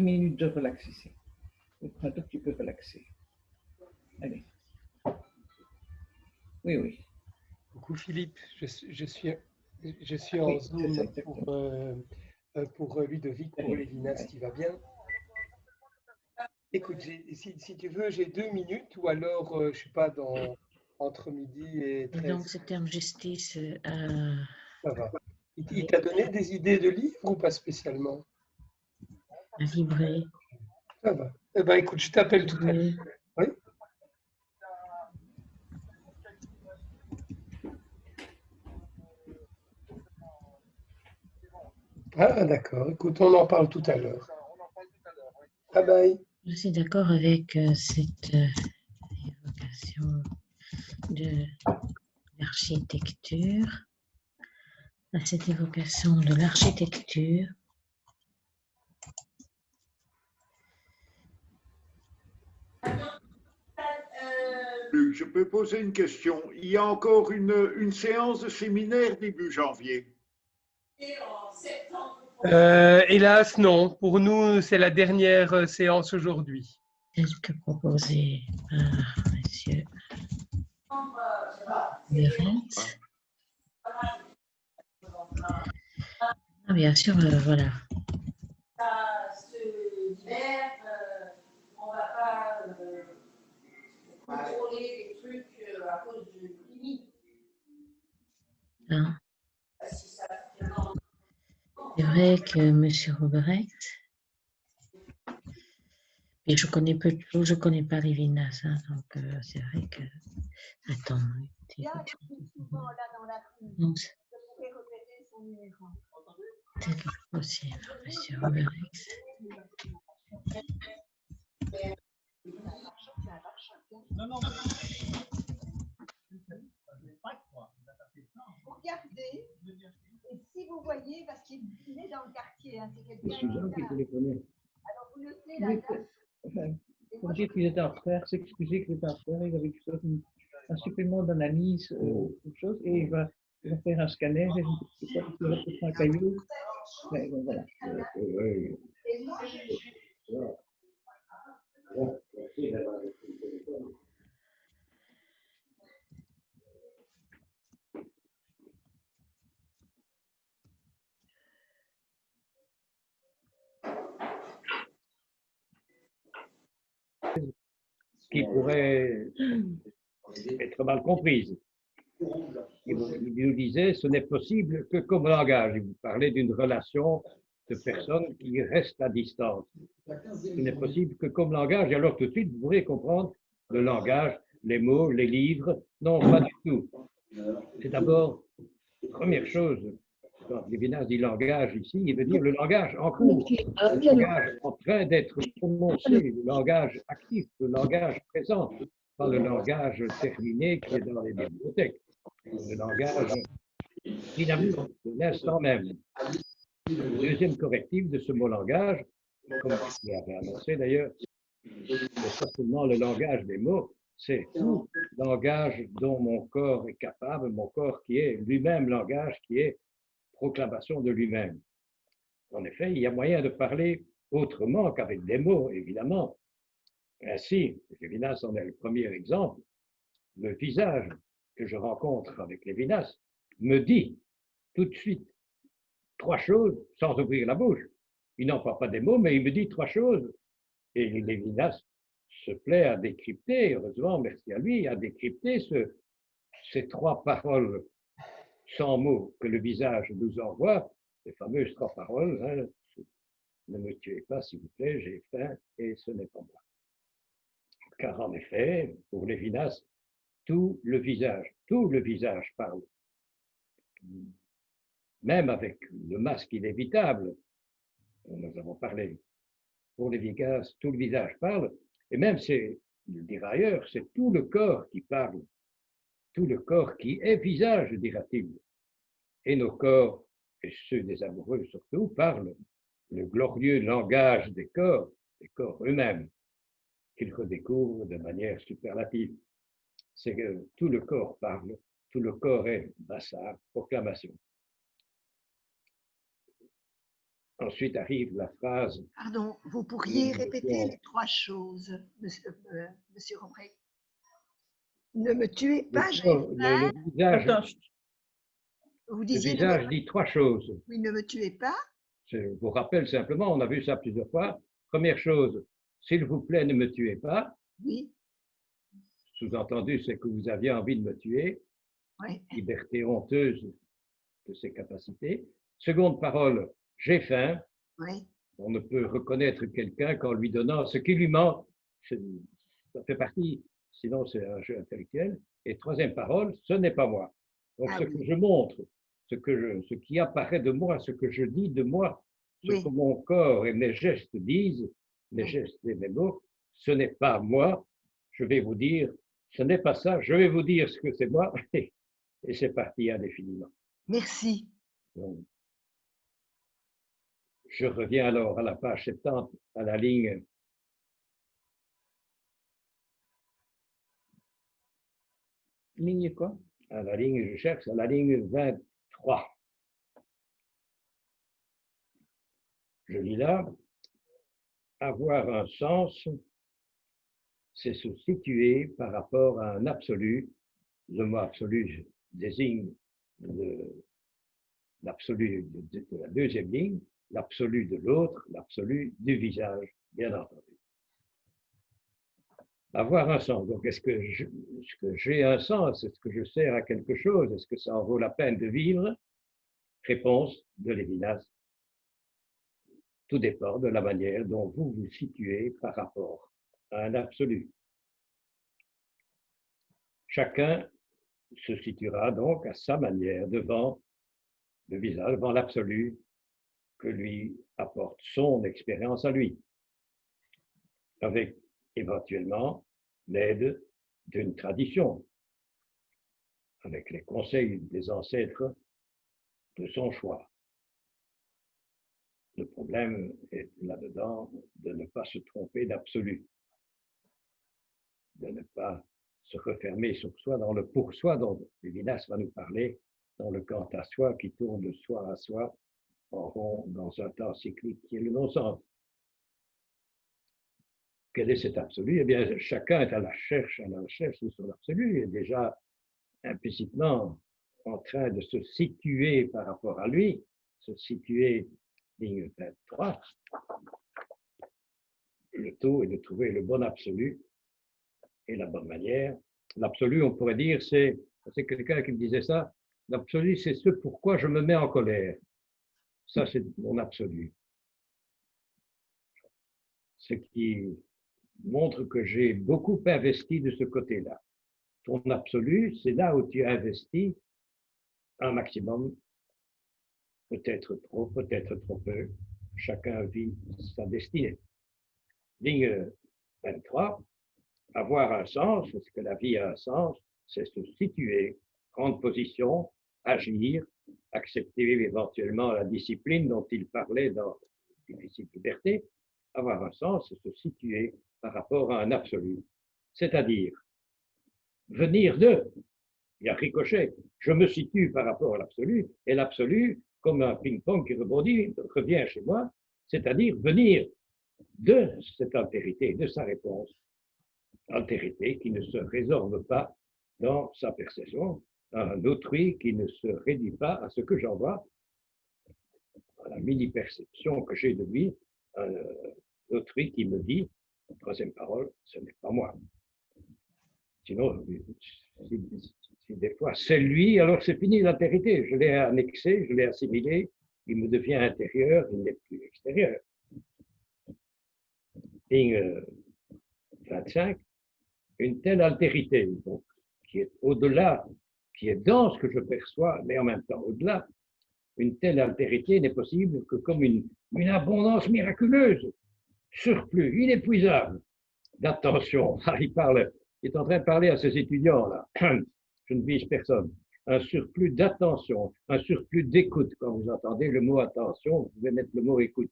minutes de relax ici. On prend un tout petit peu relaxer. Allez. Oui. Coucou Philippe, je suis en Zoom pour Ludovic, pour Lévinas, tu vas bien? Écoute, si tu veux, j'ai 2 minutes ou alors, je ne sais pas, entre midi et 13. Donc, ce terme justice. Ça va. Il t'a donné des idées de livres ou pas spécialement? À vibrer. Ça va. Eh bien, écoute, je t'appelle tout à l'heure. Oui. Ah, d'accord. Écoute, on en parle tout à l'heure. Bye bye. Je suis d'accord avec cette évocation de l'architecture. Cette évocation de l'architecture. Je peux poser une question. Il y a encore une séance de séminaire début janvier. Hélas, non. Pour nous, c'est la dernière séance aujourd'hui. Tel que proposé par M. Berens. Ah, bien sûr, voilà. Ce hiver, on ne va pas contrôler des trucs à cause du limite. Hein? Si C'est vrai que M. Roberex, et je connais peu de choses, je connais pas Lévinas, hein, donc c'est vrai que. Attends, Il y a souvent là dans la rue. non, Je pourrais répéter son numéro. c'est pas possible, M. Roberex. Vous regardez, et si vous voyez, parce qu'il est dans le quartier, hein, c'est C'est quelqu'un Suzanne qui téléphonait. alors vous notez la Oui, date. enfin, pour dire qu'il était en retard, s'excuser qu'il était en retard, il avait quelque chose, un supplément d'analyse, quelque chose, et il va faire un scanner, et je ne sais pas s'il va peut-être un caillou. Mais bon, voilà. Oui. Et moi, je Bon, merci d'avoir été au téléphone. Qui pourrait être mal comprise. Il nous disait, ce n'est possible que comme langage. Il vous parlait d'une relation de personnes qui restent à distance. Ce n'est possible que comme langage. Et alors tout de suite, vous pourrez comprendre le langage, les mots, les livres. Non, pas du tout. C'est d'abord, première chose, quand Lévinas dit langage ici, il veut dire le langage en cours, le langage en train d'être prononcé, le langage actif, le langage présent, pas le langage terminé qui est dans les bibliothèques, le langage dynamique de l'instant même. Le deuxième correctif de ce mot langage, comme je l'avais annoncé d'ailleurs, c'est pas seulement le langage des mots, c'est tout langage dont mon corps est capable, mon corps qui est lui-même langage, qui est proclamation de lui-même. En effet, il y a moyen de parler autrement qu'avec des mots, évidemment. Ainsi, Lévinas en est le premier exemple, le visage que je rencontre avec Lévinas me dit tout de suite trois choses sans ouvrir la bouche. Il n'emploie pas des mots, mais il me dit trois choses. Et Lévinas se plaît à décrypter, heureusement, merci à lui, à décrypter ces trois paroles sans mots que le visage nous envoie, les fameuses trois paroles, hein, ne me tuez pas, s'il vous plaît, j'ai faim et ce n'est pas moi. Car en effet, pour Lévinas, tout le visage parle. Même avec le masque inévitable, nous avons parlé, pour Lévinas, tout le visage parle, et même, il dira ailleurs, c'est tout le corps qui parle, tout le corps qui est visage, dira-t-il. Et nos corps, et ceux des amoureux surtout, parlent le glorieux langage des corps eux-mêmes, qu'ils redécouvrent de manière superlative. C'est que tout le corps parle, tout le corps est bassard, proclamation. Ensuite arrive la phrase. Pardon, vous pourriez répéter les trois choses, monsieur Robré. Ne me tuez pas, j'ai faim. Le visage, Attends, Vous le disiez, visage dit trois choses. oui, ne me tuez pas. Je vous rappelle simplement, on a vu ça plusieurs fois. Première chose, s'il vous plaît, ne me tuez pas. Oui, Sous-entendu, c'est que vous aviez envie de me tuer. oui, Liberté honteuse de ses capacités. Seconde parole, j'ai faim. oui. On ne peut reconnaître quelqu'un qu'en lui donnant ce qui lui manque. Ça fait partie, sinon c'est un jeu intellectuel. Et troisième parole, ce n'est pas moi. Donc Ah ce oui. que je montre, ce qui apparaît de moi, ce que je dis de moi, ce Oui. que mon corps et mes gestes disent, mes Oui. gestes et mes mots, ce n'est pas moi. Je vais vous dire, ce n'est pas ça. Je vais vous dire ce que c'est moi. Et c'est parti indéfiniment. Merci. Donc, je reviens alors à la page 70, à la ligne ligne quoi? à la ligne, je cherche à la ligne 23. Je lis là, avoir un sens, c'est se situer par rapport à un absolu. Le mot absolu désigne l'absolu de la deuxième ligne, l'absolu de l'autre, l'absolu du visage, bien entendu. Avoir un sens. Donc, est-ce que j'ai un sens? Est-ce que je sers à quelque chose? Est-ce que ça en vaut la peine de vivre? Réponse de Lévinas, Tout dépend de la manière dont vous vous situez par rapport à un absolu. Chacun se situera donc à sa manière devant le visage, devant l'absolu que lui apporte son expérience à lui, avec éventuellement l'aide d'une tradition, avec les conseils des ancêtres de son choix. Le problème est là-dedans de ne pas se tromper d'absolu, de ne pas se refermer sur soi dans le pour soi dont Lévinas va nous parler, dans le quant à soi qui tourne de soi à soi en rond dans un temps cyclique qui est le non-sens. Quel est cet absolu? Eh bien, chacun est à la recherche de son absolu, et déjà implicitement en train de se situer par rapport à lui, se situer, ligne 23, le tout est de trouver le bon absolu et la bonne manière. L'absolu, on pourrait dire, c'est quelqu'un qui me disait ça, l'absolu, c'est ce pourquoi je me mets en colère. Ça, c'est mon absolu. Ce qui montre que j'ai beaucoup investi de ce côté-là. Ton absolu, c'est là où tu as investi un maximum, peut-être trop peu. Chacun vit sa destinée. Ligne 23, avoir un sens, parce que la vie a un sens, c'est se situer, prendre position, agir, accepter éventuellement la discipline dont il parlait dans Difficile liberté. Avoir un sens, c'est se situer par rapport à un absolu, c'est-à-dire venir de, il y a ricochet, je me situe par rapport à l'absolu, et l'absolu, comme un ping-pong qui rebondit, revient chez moi, c'est-à-dire venir de cette altérité, de sa réponse, altérité qui ne se résorbe pas dans sa perception, un autrui qui ne se réduit pas à ce que j'en vois, à la mini-perception que j'ai de lui, un autrui qui me dit, troisième parole, ce n'est pas moi. Sinon, si des fois c'est lui, alors c'est fini l'altérité. Je l'ai annexé, je l'ai assimilé, il me devient intérieur, il n'est plus extérieur. Ligne 25, une telle altérité, donc, qui est au-delà, qui est dans ce que je perçois, mais en même temps au-delà, une telle altérité n'est possible que comme une abondance miraculeuse, surplus, inépuisable d'attention. Il est en train de parler à ses étudiants, là. Je ne vise personne. Un surplus d'attention, un surplus d'écoute. Quand vous entendez le mot attention, vous pouvez mettre le mot écoute.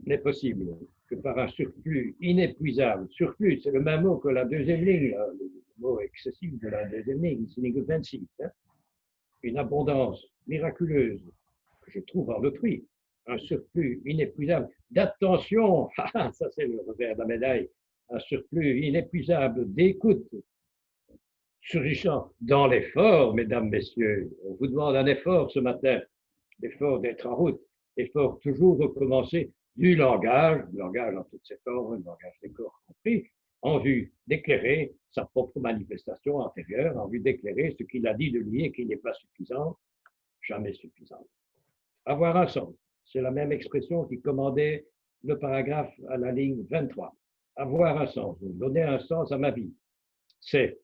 N'est possible que par un surplus inépuisable. Surplus, c'est le même mot que la deuxième ligne, là, le mot excessif de la deuxième ligne, c'est ligne 26. Hein. Une abondance miraculeuse que je trouve en autrui, un surplus inépuisable d'attention, ça c'est le revers de la médaille, un surplus inépuisable d'écoute, surgissant dans l'effort, mesdames, messieurs. On vous demande un effort ce matin, l'effort d'être en route, l'effort toujours recommencer du langage en toutes ses formes, le langage des corps compris, en vue d'éclairer sa propre manifestation antérieure, en vue d'éclairer ce qu'il a dit de lui et qui n'est pas suffisant, jamais suffisant. Avoir un sens, c'est la même expression qui commandait le paragraphe à la ligne 23. Avoir un sens, donner un sens à ma vie, c'est,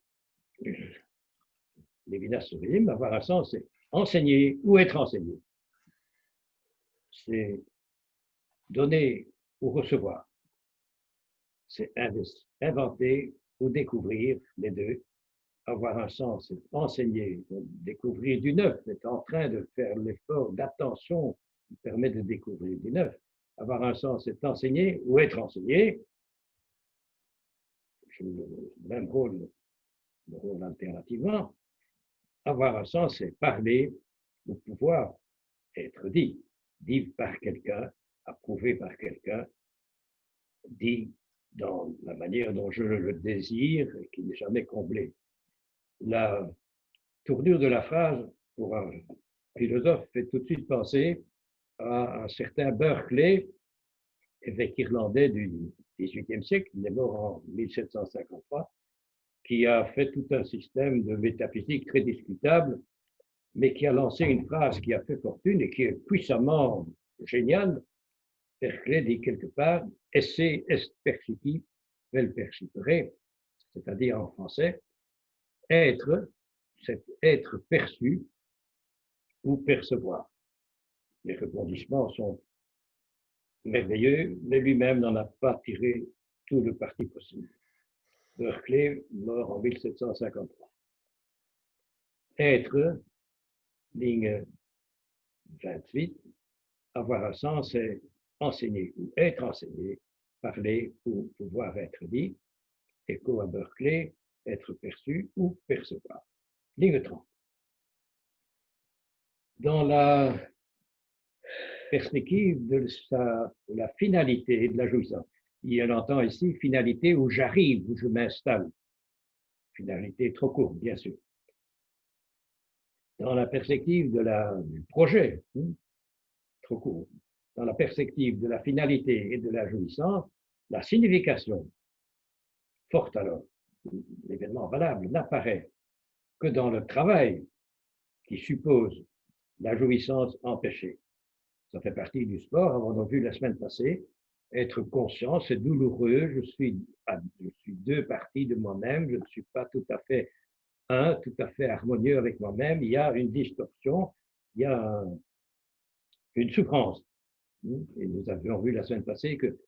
Lévinas se résume, avoir un sens, c'est enseigner ou être enseigné. C'est donner ou recevoir. C'est inventer ou découvrir, les deux. Avoir un sens, c'est enseigner, découvrir du neuf, être en train de faire l'effort d'attention qui permet de découvrir du neuf. Avoir un sens, c'est enseigner ou être enseigné. Même rôle, le rôle alternativement. Avoir un sens, c'est parler ou pouvoir être dit par quelqu'un, approuvé par quelqu'un, dit dans la manière dont je le désire et qui n'est jamais comblé. La tournure de la phrase pour un philosophe fait tout de suite penser à un certain Berkeley, évêque irlandais du XVIIIe siècle, il est mort en 1753, qui a fait tout un système de métaphysique très discutable mais qui a lancé une phrase qui a fait fortune et qui est puissamment géniale. Berkeley dit quelque part « esse est percipi vel percipere », c'est-à-dire en français, être, c'est être perçu ou percevoir. Les rebondissements sont merveilleux, mais lui-même n'en a pas tiré tout le parti possible. Berkeley, mort en 1753. Être, ligne 28, avoir un sens, c'est enseigner ou être enseigné, parler ou pouvoir être dit. Écho à Berkeley, être perçu ou percevoir. Ligne 30. Dans la perspective de la finalité de la jouissance, il y en entend ici finalité où j'arrive, où je m'installe. Finalité trop courte, bien sûr. Dans la perspective du projet, trop court. Dans la perspective de la finalité et de la jouissance, la signification forte alors, l'événement valable, n'apparaît que dans le travail qui suppose la jouissance empêchée. Ça fait partie du sport, avons-nous vu la semaine passée. Être conscient, c'est douloureux, je suis deux parties de moi-même, je ne suis pas tout à fait tout à fait harmonieux avec moi-même, il y a une distorsion, il y a une souffrance. Et nous avions vu la semaine passée que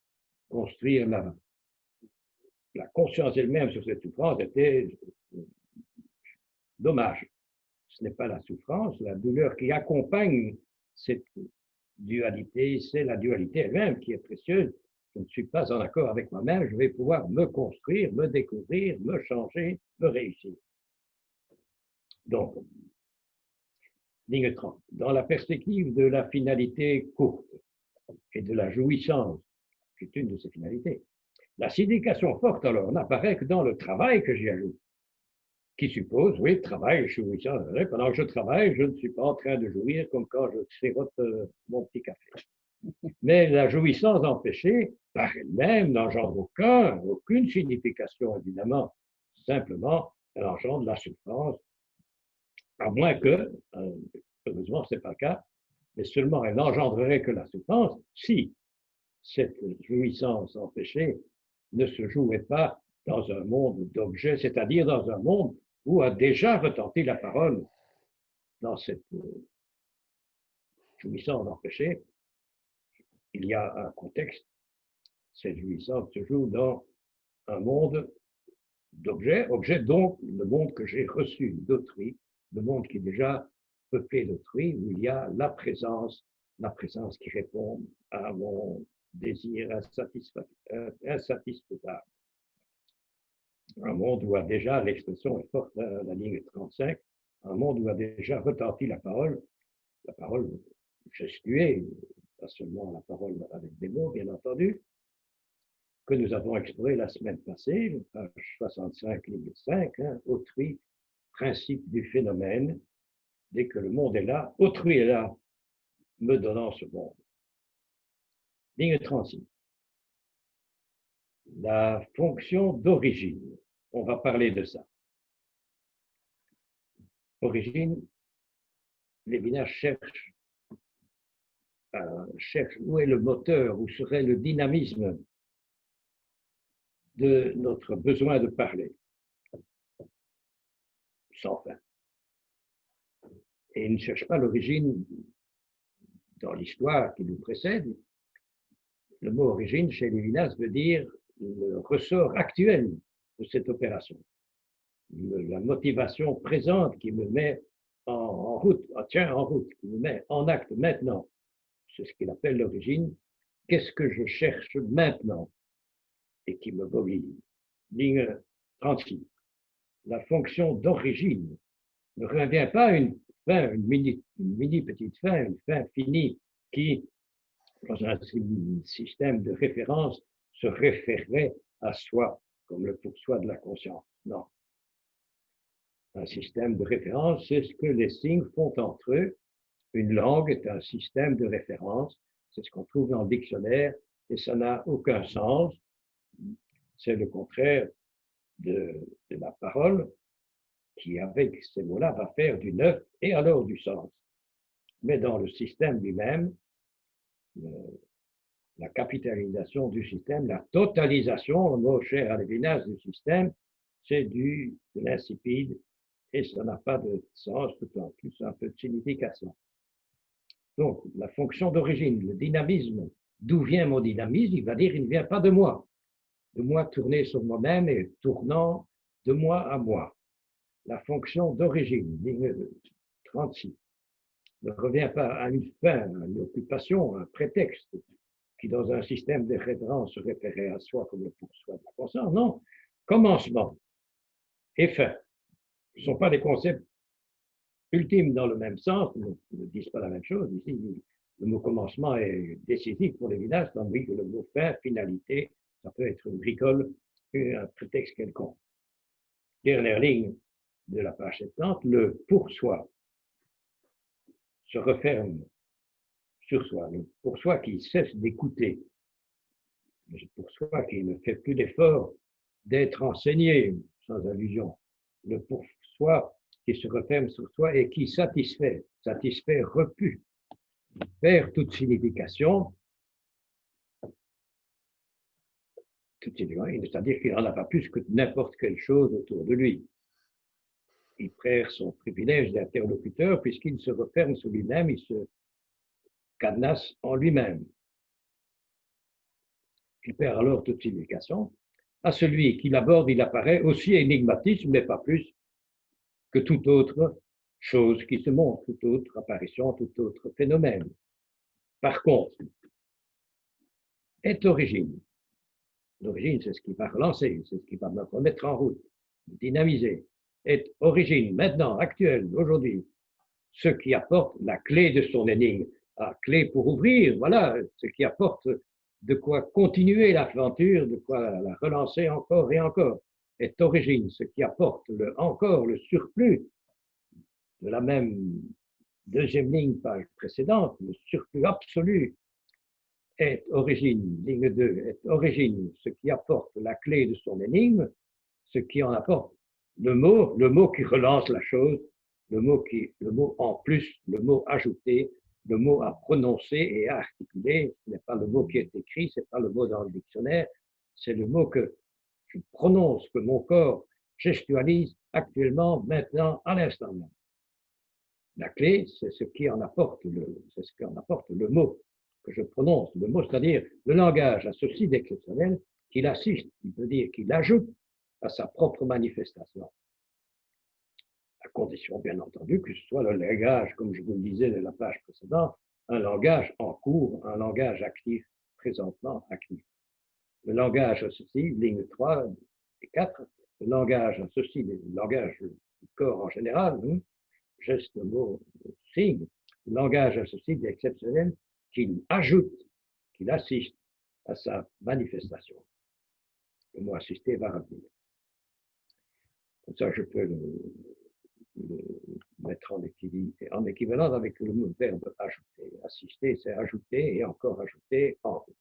construire la conscience elle-même sur cette souffrance était dommage. Ce n'est pas la souffrance, la douleur qui accompagne cette dualité, c'est la dualité elle-même qui est précieuse. Je ne suis pas en accord avec moi-même, je vais pouvoir me construire, me découvrir, me changer, me réussir. Donc, ligne 30. Dans la perspective de la finalité courte et de la jouissance, qui est une de ces finalités, la signification forte alors n'apparaît que dans le travail que j'y ajoute, qui suppose, oui, travail, jouissance. Pendant que je travaille, je ne suis pas en train de jouir comme quand je sirote mon petit café. Mais la jouissance empêchée, par elle-même, n'engendre aucune signification, évidemment. Simplement, elle engendre la souffrance, à moins que, heureusement, ce n'est pas le cas, mais seulement elle n'engendrerait que la souffrance si cette jouissance empêchée ne se jouait pas dans un monde d'objets, c'est-à-dire dans un monde où a déjà retenti la parole dans cette jouissance empêchée. Il y a un contexte, cette jouissance se joue dans un monde d'objets, objets donc le monde que j'ai reçu d'autrui, le monde qui est déjà peuplé d'autrui, où il y a la présence qui répond à mon désir insatisfaisable. Un monde où a déjà, l'expression est forte, la ligne 35, un monde où a déjà retenti la parole gestuée, pas seulement la parole avec des mots, bien entendu, que nous avons exploré la semaine passée, page 65, ligne 5, autrui, principe du phénomène, dès que le monde est là, autrui est là, me donnant ce monde. Ligne 36. La fonction d'origine. On va parler de ça. Origine, Lévinas cherche où est le moteur, où serait le dynamisme de notre besoin de parler. Sans fin. Et il ne cherche pas l'origine dans l'histoire qui nous précède. Le mot origine chez Lévinas veut dire le ressort actuel de cette opération. La motivation présente qui me met en route, qui me met en acte maintenant. C'est ce qu'il appelle l'origine. Qu'est-ce que je cherche maintenant et qui me mobilise? Ligne 36. La fonction d'origine ne revient pas à une fin, une mini petite fin, une fin finie qui, dans un système de référence, se référerait à soi, comme le pour-soi de la conscience. Non. Un système de référence, c'est ce que les signes font entre eux. Une langue est un système de référence, c'est ce qu'on trouve dans le dictionnaire, et ça n'a aucun sens. C'est le contraire de la parole. qui, avec ces mots-là, va faire du neuf et alors du sens. Mais dans le système lui-même, la capitalisation du système, la totalisation, le mot cher à Lévinas du système, c'est de l'insipide et ça n'a pas de sens, tout en plus un peu de signification. Donc, la fonction d'origine, le dynamisme, d'où vient mon dynamisme, il va dire, il ne vient pas de moi tourné sur moi-même et tournant de moi à moi. La fonction d'origine, ligne 36, ne revient pas à une fin, à une occupation, à un prétexte, qui dans un système de référence se référait à soi comme le pour-soi de la conscience. Non, commencement et fin ne sont pas des concepts ultimes dans le même sens, ne disent pas la même chose. Ici, le mot commencement est décisif pour Lévinas, tandis que le mot fin, finalité, ça peut être une bricole, un prétexte quelconque. Dernière ligne de la page 70, le pour-soi se referme sur soi, le pour-soi qui cesse d'écouter, le pour-soi qui ne fait plus d'effort d'être enseigné sans allusion, le pour-soi qui se referme sur soi et qui satisfait repu, perd toute signification, c'est-à-dire qu'il n'en a pas plus que n'importe quelle chose autour de lui. Il perd son privilège d'interlocuteur puisqu'il se referme sur lui-même, il se cadenasse en lui-même. Il perd alors toute signification. À celui qui l'aborde, il apparaît aussi énigmatique, mais pas plus que toute autre chose qui se montre, toute autre apparition, tout autre phénomène. Par contre, est origine. L'origine, c'est ce qui va relancer, c'est ce qui va me remettre en route, me dynamiser. Est origine, maintenant, actuelle, aujourd'hui, ce qui apporte la clé de son énigme. La clé pour ouvrir, voilà, ce qui apporte de quoi continuer l'aventure, de quoi la relancer encore et encore. Est origine, ce qui apporte encore le surplus de la même deuxième ligne page précédente, le surplus absolu. Est origine, ligne 2, est origine, ce qui apporte la clé de son énigme, ce qui en apporte le mot qui relance la chose, le mot en plus, le mot ajouté, le mot à prononcer et à articuler. Ce n'est pas le mot qui est écrit, ce n'est pas le mot dans le dictionnaire, c'est le mot que je prononce, que mon corps gestualise actuellement, maintenant, à l'instant même. La clé, c'est ce qui en apporte le mot que je prononce, le mot, c'est-à-dire le langage a ceci d'exceptionnel qu'il assiste, il veut dire qu'il ajoute à sa propre manifestation. À condition, bien entendu, que ce soit le langage, comme je vous le disais de la page précédente, un langage en cours, un langage actif, présentement actif. Le langage a ceci, ligne 3 et 4, le langage a ceci, le langage du corps en général, geste, mot, signe, le langage a ceci d'exceptionnel qu'il ajoute, qu'il assiste à sa manifestation. Le mot assister va revenir. Comme ça, je peux le mettre en équivalence avec le verbe ajouter. Assister, c'est ajouter et encore ajouter en route.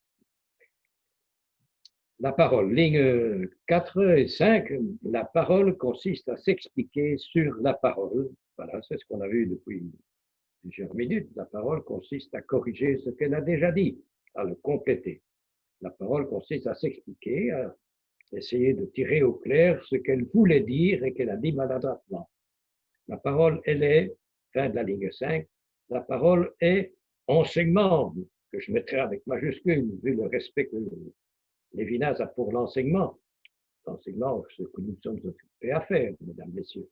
La parole, ligne 4 et 5, la parole consiste à s'expliquer sur la parole. Voilà, c'est ce qu'on a vu depuis plusieurs minutes. La parole consiste à corriger ce qu'elle a déjà dit, à le compléter. La parole consiste à s'expliquer, à essayer de tirer au clair ce qu'elle voulait dire et qu'elle a dit maladroitement. La parole, elle est, fin de la ligne 5, la parole est enseignement, que je mettrai avec majuscule, vu le respect que Lévinas a pour l'enseignement. L'enseignement, ce que nous sommes occupés à faire, mesdames, messieurs.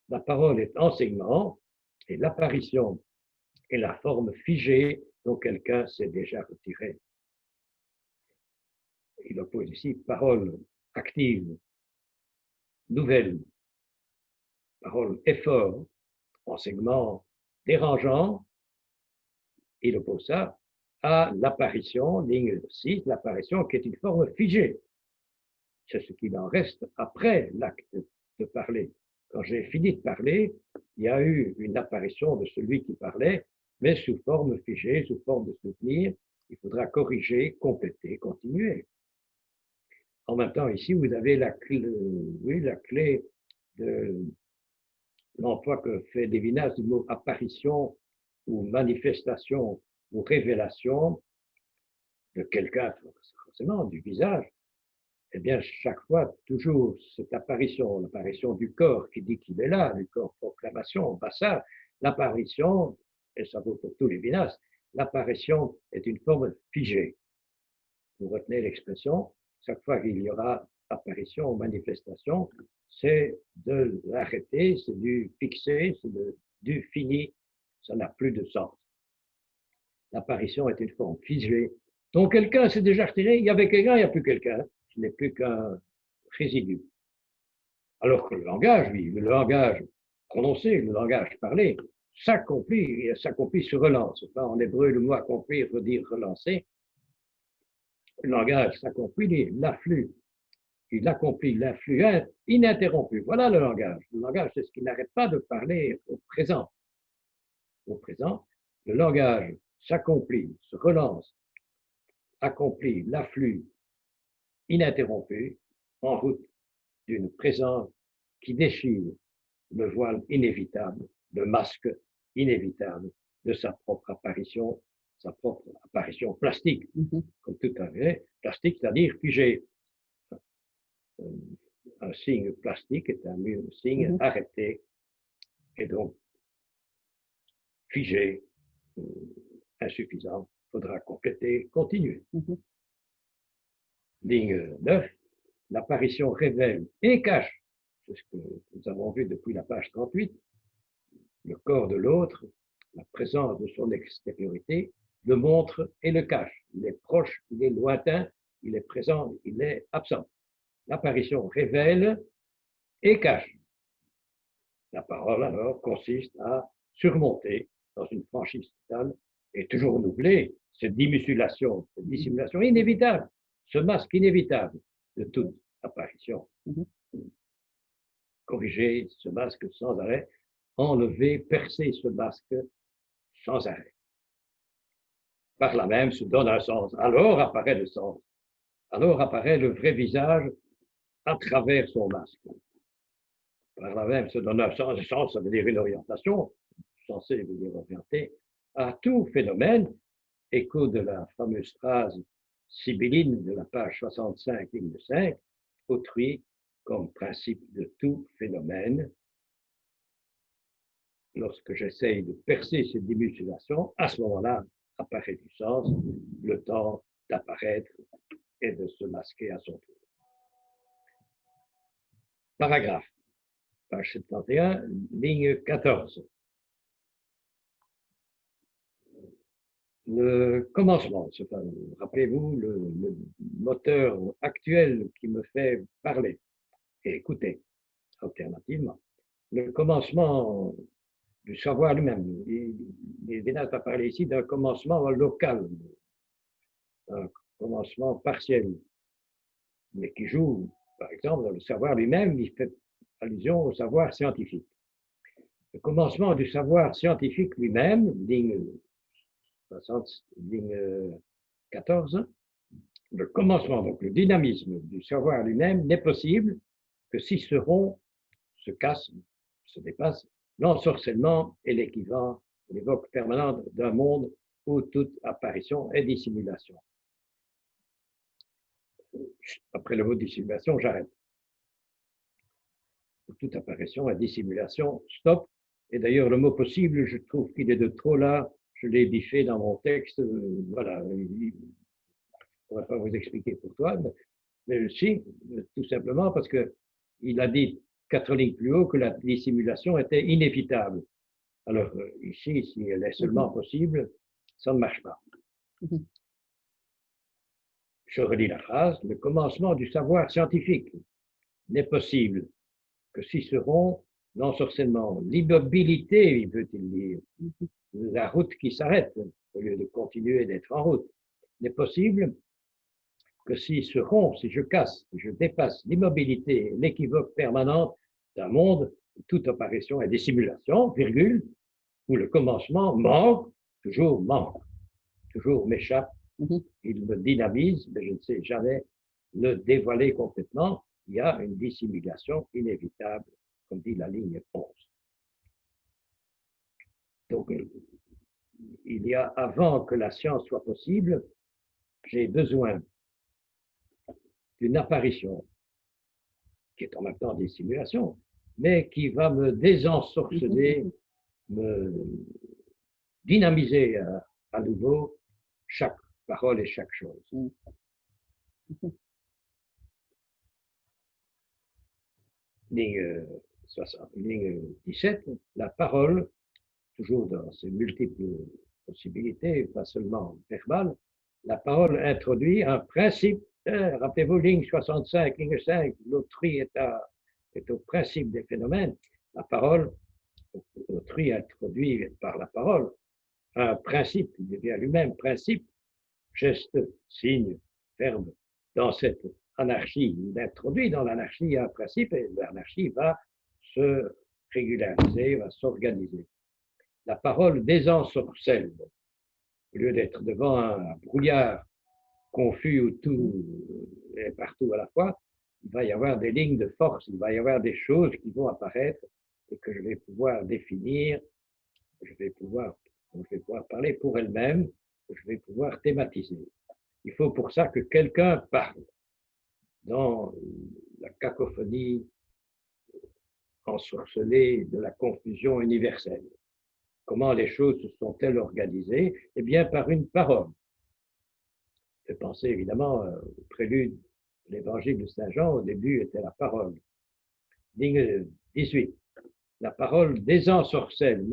La parole est enseignement et l'apparition est la forme figée dont quelqu'un s'est déjà retiré. Il oppose ici parole active, nouvelle, parole effort, enseignement dérangeant. Il oppose ça à l'apparition, ligne 6, l'apparition qui est une forme figée. C'est ce qu'il en reste après l'acte de parler. Quand j'ai fini de parler, il y a eu une apparition de celui qui parlait, mais sous forme figée, sous forme de souvenir. Il faudra corriger, compléter, continuer. En même temps, ici, vous avez la clé de l'emploi que fait Lévinas du mot apparition ou manifestation ou révélation de quelqu'un, forcément du visage, eh bien, chaque fois, toujours cette apparition, l'apparition du corps qui dit qu'il est là, du corps proclamation, pas ça, l'apparition, et ça vaut pour tous les Lévinas, l'apparition est une forme figée. Vous retenez l'expression, chaque fois qu'il y aura apparition ou manifestation, c'est de l'arrêter, c'est du fixé, c'est du fini, ça n'a plus de sens. L'apparition est une forme figée. Donc quelqu'un s'est déjà retiré, il y avait quelqu'un, il n'y a plus quelqu'un, ce n'est plus qu'un résidu. Alors que le langage, lui, le langage prononcé, le langage parlé, s'accomplit, et s'accomplit se relance. Enfin, en hébreu, le mot accomplir veut dire relancer. Le langage s'accomplit, l'afflux, il accomplit l'afflux ininterrompu. Voilà le langage. Le langage, c'est ce qui n'arrête pas de parler au présent. Au présent, le langage s'accomplit, se relance, accomplit l'afflux ininterrompu en route d'une présence qui déchire le voile inévitable, le masque inévitable de sa propre apparition plastique, comme tout à fait, plastique, c'est-à-dire figé. Un signe plastique est un signe arrêté et donc figé, insuffisant. Il faudra compléter, continuer. Ligne 9, l'apparition révèle et cache, c'est ce que nous avons vu depuis la page 38, le corps de l'autre, la présence de son extériorité, le montre et le cache. Il est proche, il est lointain, il est présent, il est absent. L'apparition révèle et cache. La parole, alors, consiste à surmonter, dans une franchise totale, et toujours renouveler cette dissimulation inévitable, ce masque inévitable de toute apparition. Corriger ce masque sans arrêt, enlever, percer ce masque sans arrêt. Par là même se donne un sens. Alors apparaît le sens. Alors apparaît le vrai visage à travers son masque. Par là même se donne un sens. Le sens, ça veut dire une orientation. Censé veut dire orienté à tout phénomène. Écho de la fameuse phrase sibylline de la page 65, ligne 5, autrui comme principe de tout phénomène. Lorsque j'essaye de percer cette dissimulation, à ce moment-là apparaît du sens, le temps d'apparaître et de se masquer à son tour. Paragraphe, page 71, ligne 14. Le commencement, rappelez-vous, le moteur actuel qui me fait parler et écouter, alternativement. Le commencement du savoir lui-même. Lévinas va parler ici d'un commencement local, un commencement partiel, mais qui joue, par exemple, dans le savoir lui-même, il fait allusion au savoir scientifique. Le commencement du savoir scientifique lui-même, ligne 14, le commencement, donc le dynamisme du savoir lui-même n'est possible que si ce rond se casse, se dépasse, l'ensorcellement est l'évoque permanente d'un monde où toute apparition est dissimulation. Après le mot dissimulation, j'arrête. Toute apparition est dissimulation, stop. Et d'ailleurs, le mot possible, je trouve qu'il est de trop là. Je l'ai biffé dans mon texte. Voilà. Je ne pourrais pas vous expliquer pourquoi, mais si, tout simplement parce qu'il a dit 4 lignes plus haut que la dissimulation était inévitable. Alors ici, si elle est seulement possible, ça ne marche pas. Je relis la phrase. Le commencement du savoir scientifique n'est possible que si ce rond l'ensorcellement, l'immobilité, veut-il dire, la route qui s'arrête au lieu de continuer d'être en route, n'est possible que si ce rond, si je casse, si je dépasse l'immobilité, l'équivoque permanente d'un monde où toute apparition est dissimulation, virgule, où le commencement manque, toujours m'échappe, il me dynamise, mais je ne sais jamais le dévoiler complètement. Il y a une dissimulation inévitable, comme dit la ligne 11. Donc, il y a, avant que la science soit possible, j'ai besoin d'une apparition, qui est en même temps des simulations, mais qui va me désensorceler, me dynamiser à nouveau chaque parole et chaque chose. Ligne 17, la parole, toujours dans ses multiples possibilités, pas seulement verbales, la parole introduit un principe. Rappelez-vous, ligne 65, ligne 5, l'autrui est au principe des phénomènes. La parole, l'autrui introduit par la parole un principe, il devient lui-même principe, geste, signe, verbe. Dans cette anarchie, il introduit dans l'anarchie un principe et l'anarchie va se régulariser, va s'organiser. La parole désensorcelle. Au lieu d'être devant un brouillard confus où tout est partout à la fois, il va y avoir des lignes de force, il va y avoir des choses qui vont apparaître et que je vais pouvoir définir, je vais pouvoir parler pour elle-même, je vais pouvoir thématiser. Il faut pour ça que quelqu'un parle dans la cacophonie ensorcelée de la confusion universelle. Comment les choses se sont-elles organisées? Eh bien, par une parole. Je pensais évidemment au prélude de l'évangile de Saint Jean, au début était la parole. Ligne 18. La parole désensorcelle,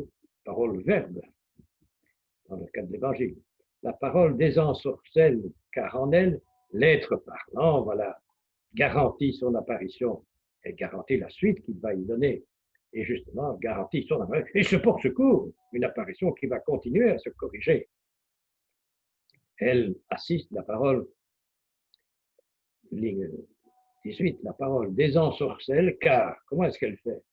parole verbe, dans le cas de l'évangile. La parole désensorcelle, car en elle, l'être parlant, voilà, garantit son apparition et garantit la suite qu'il va y donner. Et justement, garantit son apparition. Et se porte secours, une apparition qui va continuer à se corriger. Elle assiste, la parole, ligne 18, la parole désensorcelle, car, comment est-ce qu'elle fait?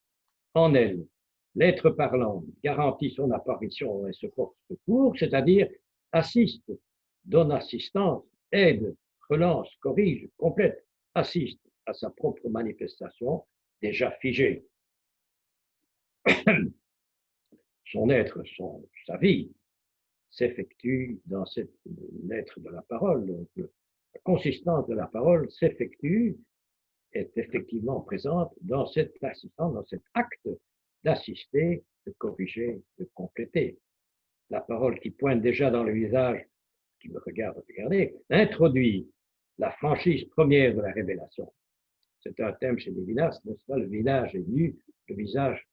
En elle, l'être parlant garantit son apparition et se porte secours, c'est-à-dire assiste, donne assistance, aide, relance, corrige, complète, assiste à sa propre manifestation déjà figée. Son être, sa vie s'effectue dans cette lettre de la parole. Donc, la consistance de la parole s'effectue, est effectivement présente dans cette assistance, dans cet acte d'assister, de corriger, de compléter. La parole qui pointe déjà dans le visage, qui me regarde, regardez, introduit la franchise première de la révélation. C'est un thème chez Lévinas, n'est-ce pas? Le visage est nu, le visage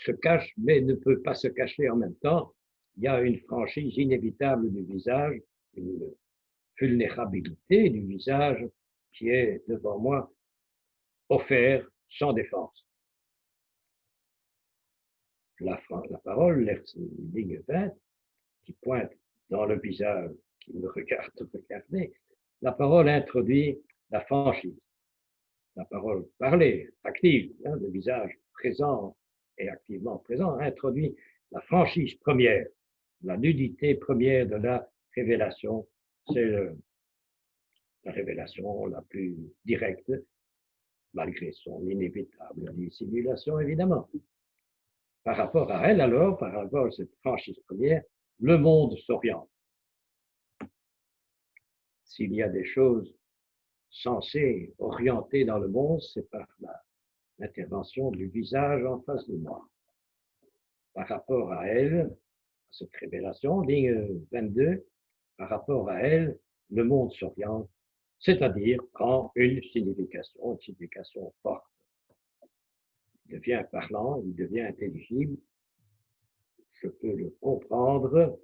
se cache, mais ne peut pas se cacher en même temps. Il y a une franchise inévitable du visage, une vulnérabilité du visage qui est devant moi offert sans défense. La parole, ligne 20, qui pointe dans le visage, qui me regarde, regardez, la parole introduit la franchise. La parole parlée, active, le visage présent et activement présent, introduit la franchise première, la nudité première de la révélation. C'est la révélation la plus directe, malgré son inévitable dissimulation, évidemment. Par rapport à elle, alors, par rapport à cette franchise première, le monde s'oriente. S'il y a des choses censées orienter dans le monde, c'est par l'intervention du visage en face de moi. Par rapport à elle, à cette révélation, ligne 22, par rapport à elle, le monde s'oriente, c'est-à-dire prend une signification forte. Il devient parlant, il devient intelligible, je peux le comprendre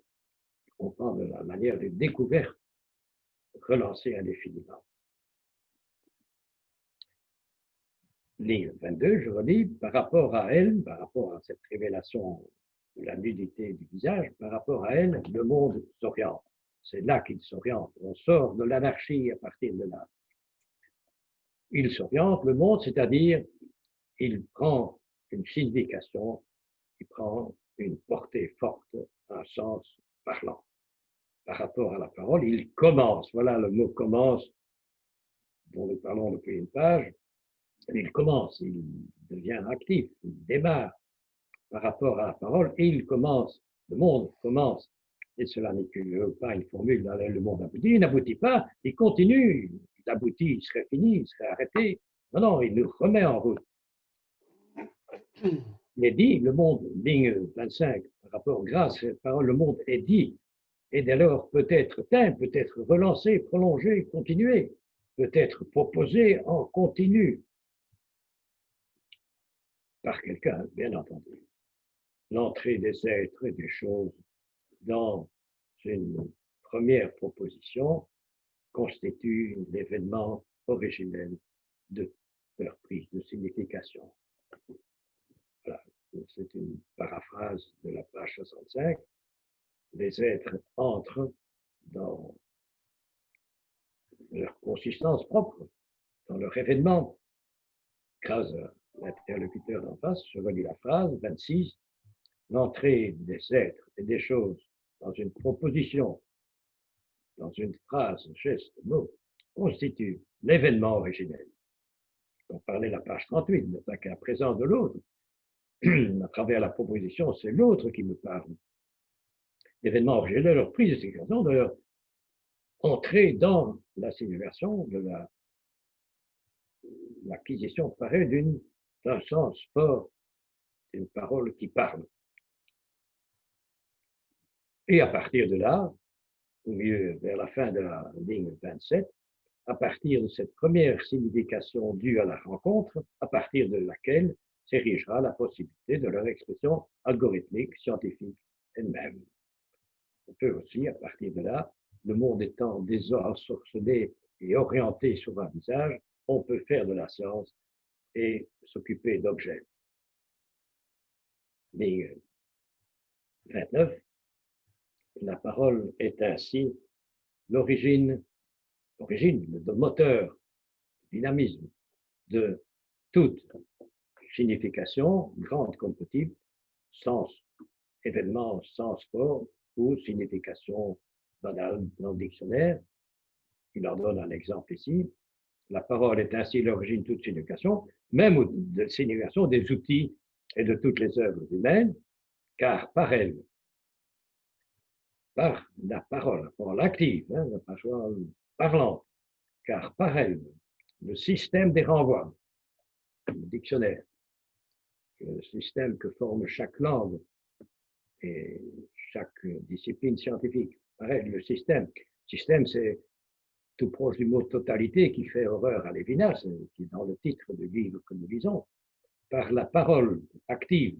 la manière de découverte, relancer indéfiniment. Ligne 22, je redis, par rapport à elle, par rapport à cette révélation de la nudité du visage, par rapport à elle, le monde s'oriente. C'est là qu'il s'oriente. On sort de l'anarchie à partir de là. Il s'oriente, le monde, c'est-à-dire, il prend une signification, il prend une portée forte, un sens parlant. Par rapport à la parole, il commence. Voilà le mot commence dont nous parlons depuis une page. Il commence, il devient actif, il démarre par rapport à la parole, et il commence, le monde commence, et cela n'est pas une formule dans laquelle le monde aboutit, il n'aboutit pas, il continue, il aboutit, il serait fini, il serait arrêté. Non, non, il nous remet en route. Il est dit, le monde, ligne 25, par rapport, grâce à cette parole, le monde est dit, et dès lors peut être teint, peut être relancé, prolongé, continué, peut être proposé en continu par quelqu'un, bien entendu. L'entrée des êtres et des choses dans une première proposition constitue l'événement originel de leur prise de signification. Voilà, c'est une paraphrase de la page 65. Les êtres entrent dans leur consistance propre, dans leur événement. Grâce à l'interlocuteur d'en face, je relis la phrase 26. L'entrée des êtres et des choses dans une proposition, dans une phrase, geste, mot, constitue l'événement originel. On parlait de la page 38, mais qu'à la présence de l'autre, à travers la proposition, c'est l'autre qui me parle. L'événement originel de leur prise de signification, de leur entrée dans la signification, de l'acquisition, paraît d'un sens fort, d'une parole qui parle. Et à partir de là, au milieu, vers la fin de la ligne 27, à partir de cette première signification due à la rencontre, à partir de laquelle s'érigera la possibilité de leur expression algorithmique, scientifique elle-même. On peut aussi, à partir de là, le monde étant désensorcelé et orienté sur un visage, on peut faire de la science et s'occuper d'objets. Ligne 29. La parole est ainsi l'origine, le moteur, le dynamisme de toute signification, grande comme petite, sens, événement, sens fort ou signification banale dans le dictionnaire. Il en donne un exemple ici. La parole est ainsi l'origine de toute signification, même de signification des outils et de toutes les œuvres humaines, car par elle, par la parole active, la parole parlante, car par elle, le système des renvois, le dictionnaire, le système que forme chaque langue et chaque discipline scientifique, par elle, le système. Système, c'est tout proche du mot totalité qui fait horreur à Lévinas, qui est dans le titre du livre que nous lisons. Par la parole active,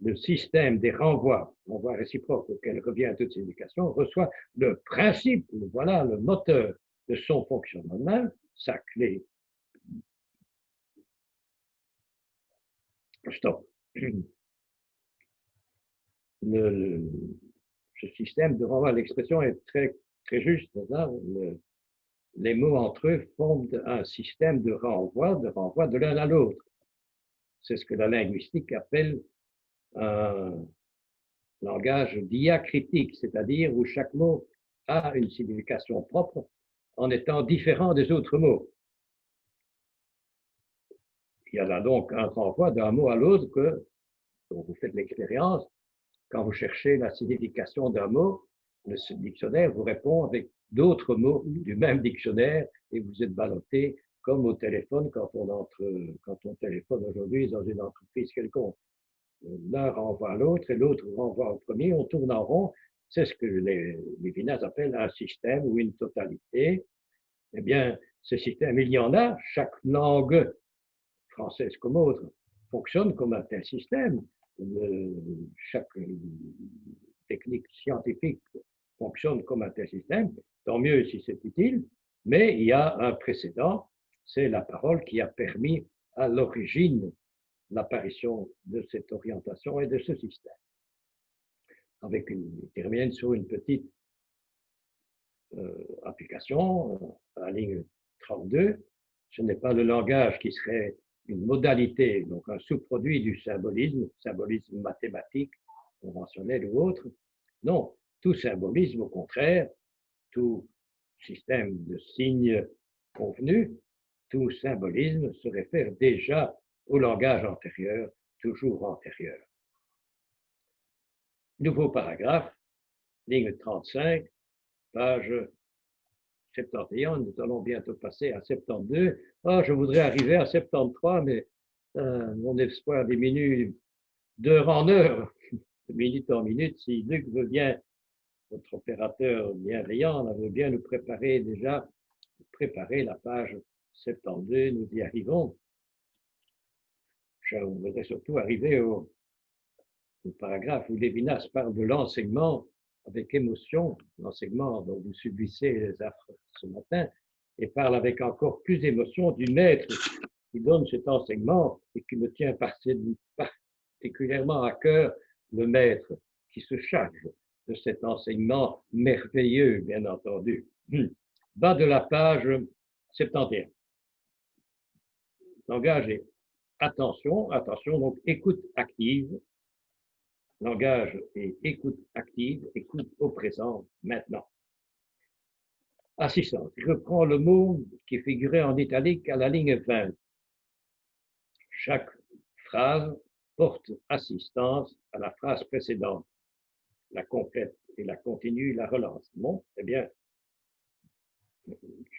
le système des renvois réciproques auquel revient toute signification, reçoit le principe, voilà le moteur de son fonctionnement, sa clé. Stop. Ce système de renvoi, l'expression est très, très juste. Là, les mots entre eux forment un système de renvoi de l'un à l'autre. C'est ce que la linguistique appelle un langage diacritique, c'est-à-dire où chaque mot a une signification propre en étant différent des autres mots. Il y a là donc un renvoi d'un mot à l'autre dont vous faites l'expérience. Quand vous cherchez la signification d'un mot, le dictionnaire vous répond avec d'autres mots du même dictionnaire et vous êtes ballotté comme au téléphone quand on téléphone aujourd'hui dans une entreprise quelconque. L'un renvoie à l'autre et l'autre renvoie au premier, on tourne en rond. C'est ce que les Lévinas appellent un système ou une totalité. Eh bien, ce système, il y en a, chaque langue, française comme autre, fonctionne comme un tel système. Chaque technique scientifique fonctionne comme un tel système, tant mieux si c'est utile, mais il y a un précédent, c'est la parole qui a permis à l'origine l'apparition de cette orientation et de ce système. Il termine sur une petite application, à la ligne 32, ce n'est pas le langage qui serait une modalité, donc un sous-produit du symbolisme mathématique, conventionnel ou autre. Non, tout symbolisme, au contraire, tout système de signes convenus, tout symbolisme se réfère déjà au langage antérieur, toujours antérieur. Nouveau paragraphe, ligne 35, page 71. Nous allons bientôt passer à 72. Oh, je voudrais arriver à 73, mais mon espoir diminue d'heure en heure, de minute en minute. Si Luc veut bien, notre opérateur bienveillant, veut bien nous préparer déjà, préparer la page 72, nous y arrivons. Je voudrais surtout arriver au paragraphe où Lévinas parle de l'enseignement avec émotion, l'enseignement dont vous subissez les affres ce matin, et parle avec encore plus d'émotion du maître qui donne cet enseignement et qui me tient particulièrement à cœur, le maître qui se charge de cet enseignement merveilleux, bien entendu. Bas de la page 71. Langage et attention, donc écoute active. Langage et écoute active, écoute au présent, maintenant. Assistance. Je reprends le mot qui figurait en italique à la ligne 20. Chaque phrase porte assistance à la phrase précédente. La complète et la continue, la relance. Bon, eh bien,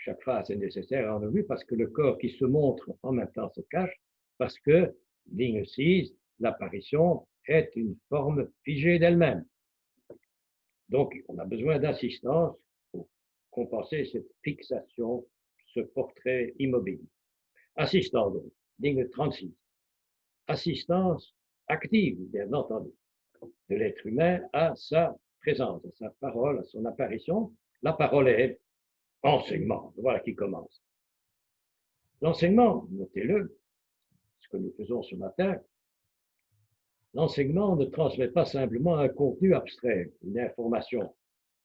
chaque phrase est nécessaire en vue parce que le corps qui se montre en même temps se cache, parce que, ligne 6, l'apparition est une forme figée d'elle-même. Donc, on a besoin d'assistance pour compenser cette fixation, ce portrait immobile. Assistance, donc, ligne 36. Assistance active, bien entendu, de l'être humain à sa présence, à sa parole, à son apparition. La parole est enseignement. Voilà qui commence. L'enseignement, notez-le, ce que nous faisons ce matin, l'enseignement ne transmet pas simplement un contenu abstrait, une information,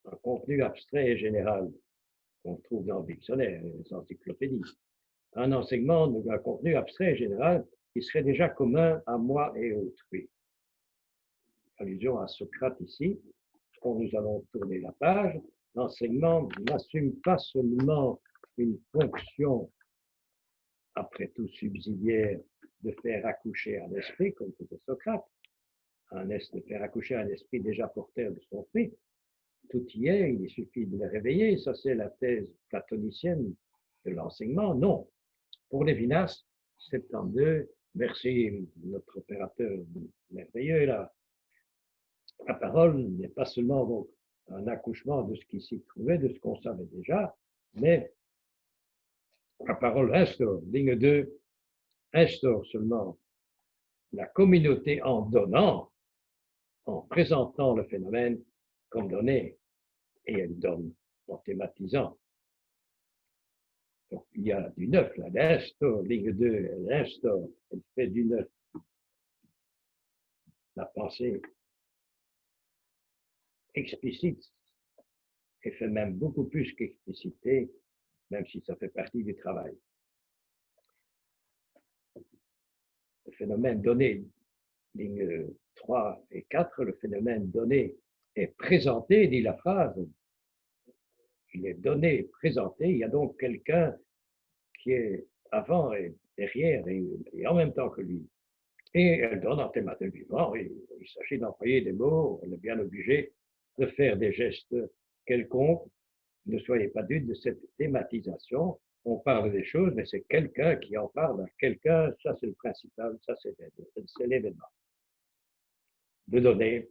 un contenu abstrait et général qu'on trouve dans le dictionnaire, les encyclopédies. Un enseignement, un contenu abstrait et général qui serait déjà commun à moi et autrui. Allusion à Socrate ici, quand nous allons tourner la page, l'enseignement n'assume pas seulement une fonction, après tout subsidiaire, de faire accoucher un esprit, comme faisait Socrate, de faire accoucher un esprit déjà porteur de son fruit. Tout y est, il suffit de le réveiller. Ça, c'est la thèse platonicienne de l'enseignement. Non. Pour Lévinas, 72, merci notre opérateur merveilleux, là. La parole n'est pas seulement donc un accouchement de ce qui s'y trouvait, de ce qu'on savait déjà, mais la parole instaure, ligne 2, instaure seulement la communauté en donnant, en présentant le phénomène comme donné, et elle donne en thématisant. Donc, il y a du neuf, là, elle instaure, ligne 2, elle instaure, elle fait du neuf. La pensée explicite, et fait même beaucoup plus qu'expliciter, même si ça fait partie du travail. Le phénomène donné, ligne 3 et 4, le phénomène donné est présenté, dit la phrase. Il est donné, présenté, il y a donc quelqu'un qui est avant et derrière et en même temps que lui. Et elle donne en thématique vivant, il s'agit d'employer des mots, on est bien obligé de faire des gestes quelconques. Ne soyez pas dupes de cette thématisation. On parle des choses, mais c'est quelqu'un qui en parle à quelqu'un. Ça, c'est le principal, ça, c'est l'événement. De donner,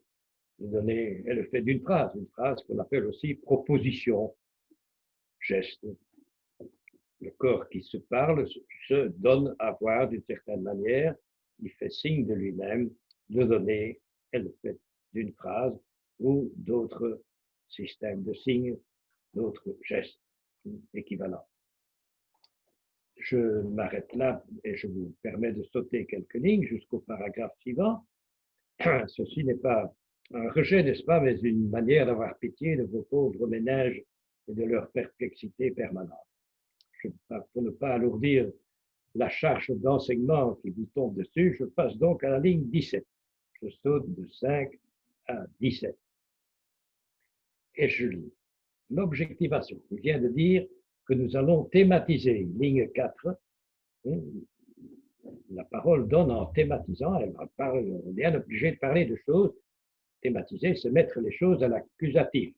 est le fait d'une phrase qu'on appelle aussi proposition, geste. Le corps qui se parle se donne à voir d'une certaine manière, il fait signe de lui-même. De donner est le fait d'une phrase ou d'autres systèmes de signes, d'autres gestes équivalents. Je m'arrête là et je vous permets de sauter quelques lignes jusqu'au paragraphe suivant. Ceci n'est pas un rejet, n'est-ce pas, mais une manière d'avoir pitié de vos pauvres ménages et de leur perplexité permanente. Pour ne pas alourdir la charge d'enseignement qui vous tombe dessus, je passe donc à la ligne 17. Je saute de 5 à 17. Et je lis. L'objectivation. Je viens de dire que nous allons thématiser. Ligne 4. La parole donne en thématisant, on est bien obligé de parler de choses thématiser, c'est mettre les choses à l'accusatif.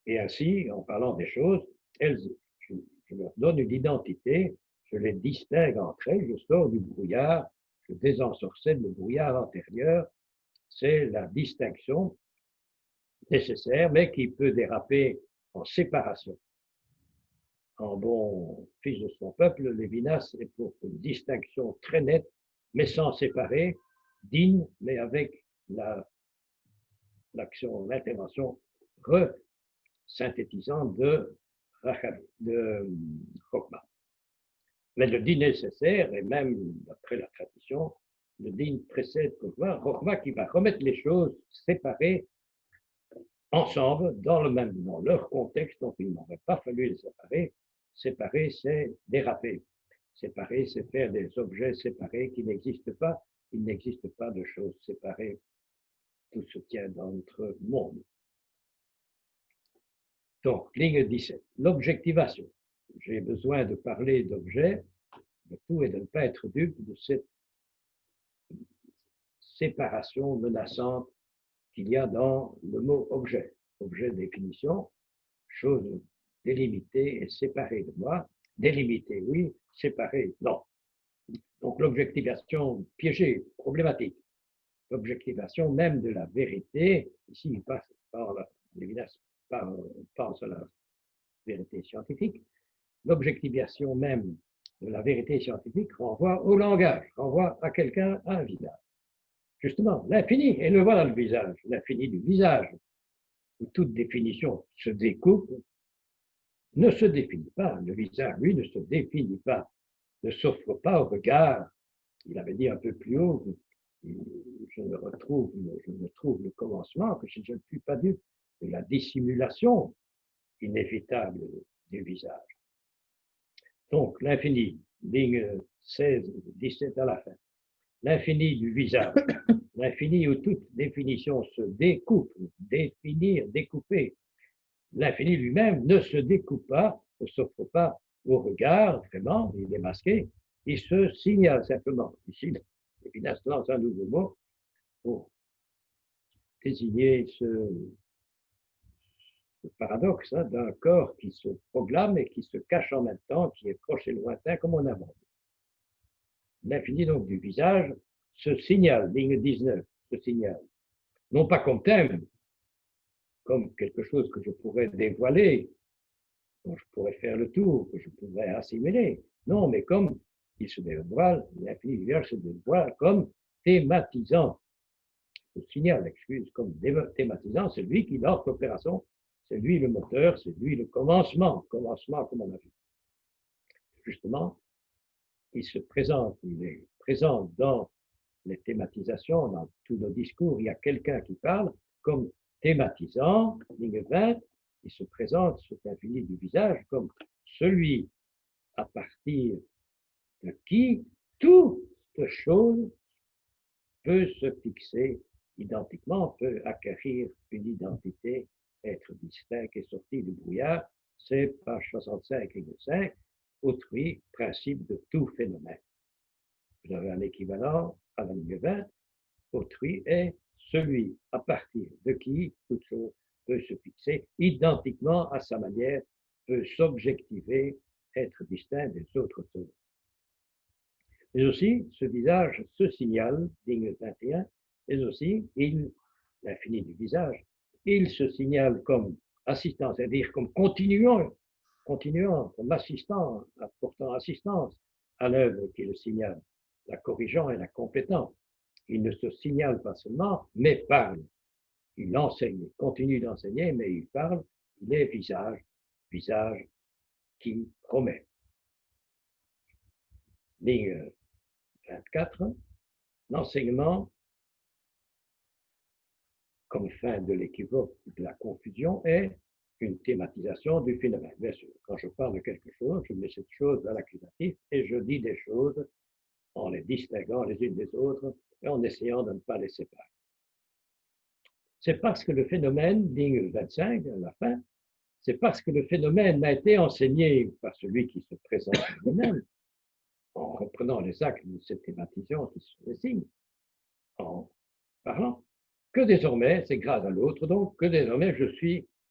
Et ainsi, en parlant des choses, je leur donne une identité, je les distingue entre elles, je sors du brouillard, je désensorcelle le brouillard antérieur. C'est la distinction nécessaire, mais qui peut déraper en séparation. En bon fils de son peuple, Lévinas est pour une distinction très nette, mais sans séparer, digne, mais avec l'action, l'intervention synthétisante de Chokhmah. Mais le din nécessaire, et même d'après la tradition, le din précède Chokhmah qui va remettre les choses séparées ensemble, dans leur contexte, donc il n'aurait pas fallu les séparer. Séparer, c'est déraper. Séparer, c'est faire des objets séparés qui n'existent pas. Il n'existe pas de choses séparées. Tout se tient dans notre monde. Donc, ligne 17, l'objectivation. J'ai besoin de parler d'objets, de tout, et de ne pas être dupe de cette séparation menaçante qu'il y a dans le mot objet. Objet, définition, chose délimitée et séparée de moi. Délimitée, oui, séparée, non. Donc l'objectivation piégée, problématique. L'objectivation même de la vérité, ici il passe par l'évidence, par la vérité scientifique. L'objectivation même de la vérité scientifique renvoie au langage, renvoie à quelqu'un, à un visage. Justement, l'infini, et le voilà le visage, l'infini du visage, où toute définition se découpe, ne se définit pas. Le visage, lui, ne se définit pas, ne s'offre pas au regard. Il avait dit un peu plus haut, je ne trouve le commencement que si je ne suis pas dupe de la dissimulation inévitable du visage. Donc, l'infini, ligne 16, 17 à la fin. L'infini du visage, l'infini où toute définition se découpe, définir, découper. L'infini lui-même ne se découpe pas, ne s'offre pas au regard, vraiment, il est masqué, il se signale simplement. Ici, Lévinas lance un nouveau mot pour désigner ce paradoxe d'un corps qui se proclame et qui se cache en même temps, qui est proche et lointain, comme on a vu. L'infini donc du visage se signale, ligne 19, se signale. Non pas comme thème, comme quelque chose que je pourrais dévoiler, dont je pourrais faire le tour, que je pourrais assimiler. Non, mais comme il se dévoile, l'infini du visage se dévoile comme thématisant. Se signale, excuse, comme thématisant, c'est lui qui lance l'opération, c'est lui le moteur, c'est lui le commencement comme on a vu. Justement, il se présente, il est présent dans les thématisations, dans tous nos discours, il y a quelqu'un qui parle comme thématisant, ligne 20, il se présente, cet infini du visage, comme celui à partir de qui toute chose peut se fixer identiquement, peut acquérir une identité, être distinct et sorti du brouillard. C'est page 65, ligne 5, autrui, principe de tout phénomène. Vous avez un équivalent à la ligne 20. Autrui est celui à partir de qui toute chose peut se fixer identiquement à sa manière, peut s'objectiver, être distinct des autres choses. Mais aussi, ce visage se signale, ligne 21, mais aussi, l'infini du visage, il se signale comme assistant, c'est-à-dire comme continuant, comme assistant, apportant assistance à l'œuvre qui le signale, la corrigeant et la complétant. Il ne se signale pas seulement, mais parle. Il enseigne, il continue d'enseigner, mais il parle, il est visage qui promet. Ligne 24, l'enseignement, comme fin de l'équivoque, de la confusion, est une thématisation du phénomène. Bien sûr, quand je parle de quelque chose, je mets cette chose à l'accusatif et je dis des choses en les distinguant les unes des autres et en essayant de ne pas les séparer. C'est parce que le phénomène, ligne 25, à la fin, c'est parce que le phénomène m'a été enseigné par celui qui se présente lui-même, en reprenant les actes de cette thématisation qui sont les signes, en parlant, que désormais, c'est grâce à l'autre, donc, que désormais je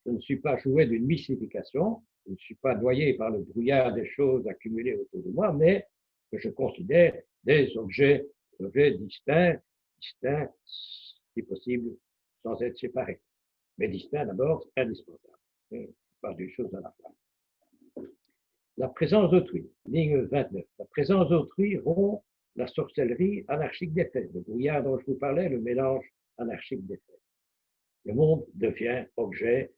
ne suis pas jouet d'une mystification, je ne suis pas noyé par le brouillard des choses accumulées autour de moi, mais que je considère des objets distincts, si possible, sans être séparés. Mais distincts d'abord, indispensable. Je parle d'une chose à la fois. La présence d'autrui, ligne 29. La présence d'autrui rompt la sorcellerie anarchique des faits. Le brouillard dont je vous parlais, le mélange anarchique des faits. Le monde devient objet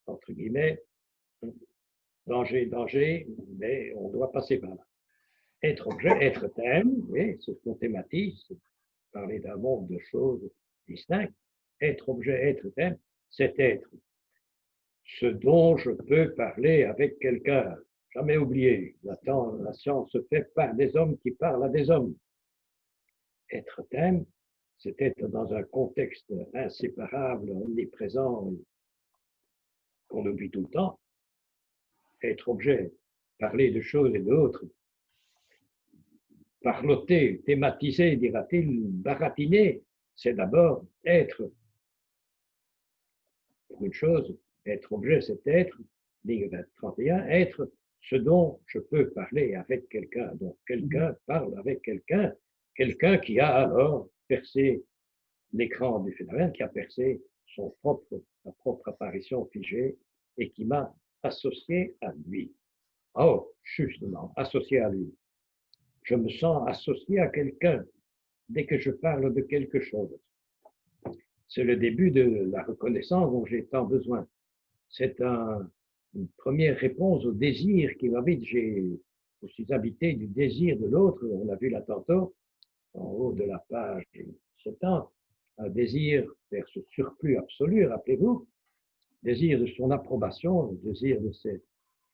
entre guillemets, danger, mais on doit passer par là. Être objet, être thème, oui, c'est ce qu'on thématise, parler d'un monde de choses distinctes. Être objet, être thème, c'est être ce dont je peux parler avec quelqu'un. Jamais oublié, la science se fait par des hommes qui parlent à des hommes. Être thème, c'est être dans un contexte inséparable, omniprésent, qu'on oublie tout le temps. Être objet, parler de choses et d'autres, parloter, thématiser, dira-t-il, baratiner, c'est d'abord être. Pour une chose, être objet, c'est être, ligne 31, être ce dont je peux parler avec quelqu'un. Donc, quelqu'un parle avec quelqu'un, quelqu'un qui a alors percé l'écran du phénomène, qui a percé sa propre apparition figée et qui m'a associé à lui. Oh, justement, associé à lui. Je me sens associé à quelqu'un dès que je parle de quelque chose. C'est le début de la reconnaissance dont j'ai tant besoin. C'est une première réponse au désir qui m'habite. Je suis habité du désir de l'autre. On a vu là tantôt, en haut de la page 70, un désir vers ce surplus absolu, rappelez-vous, désir de son approbation, désir de ses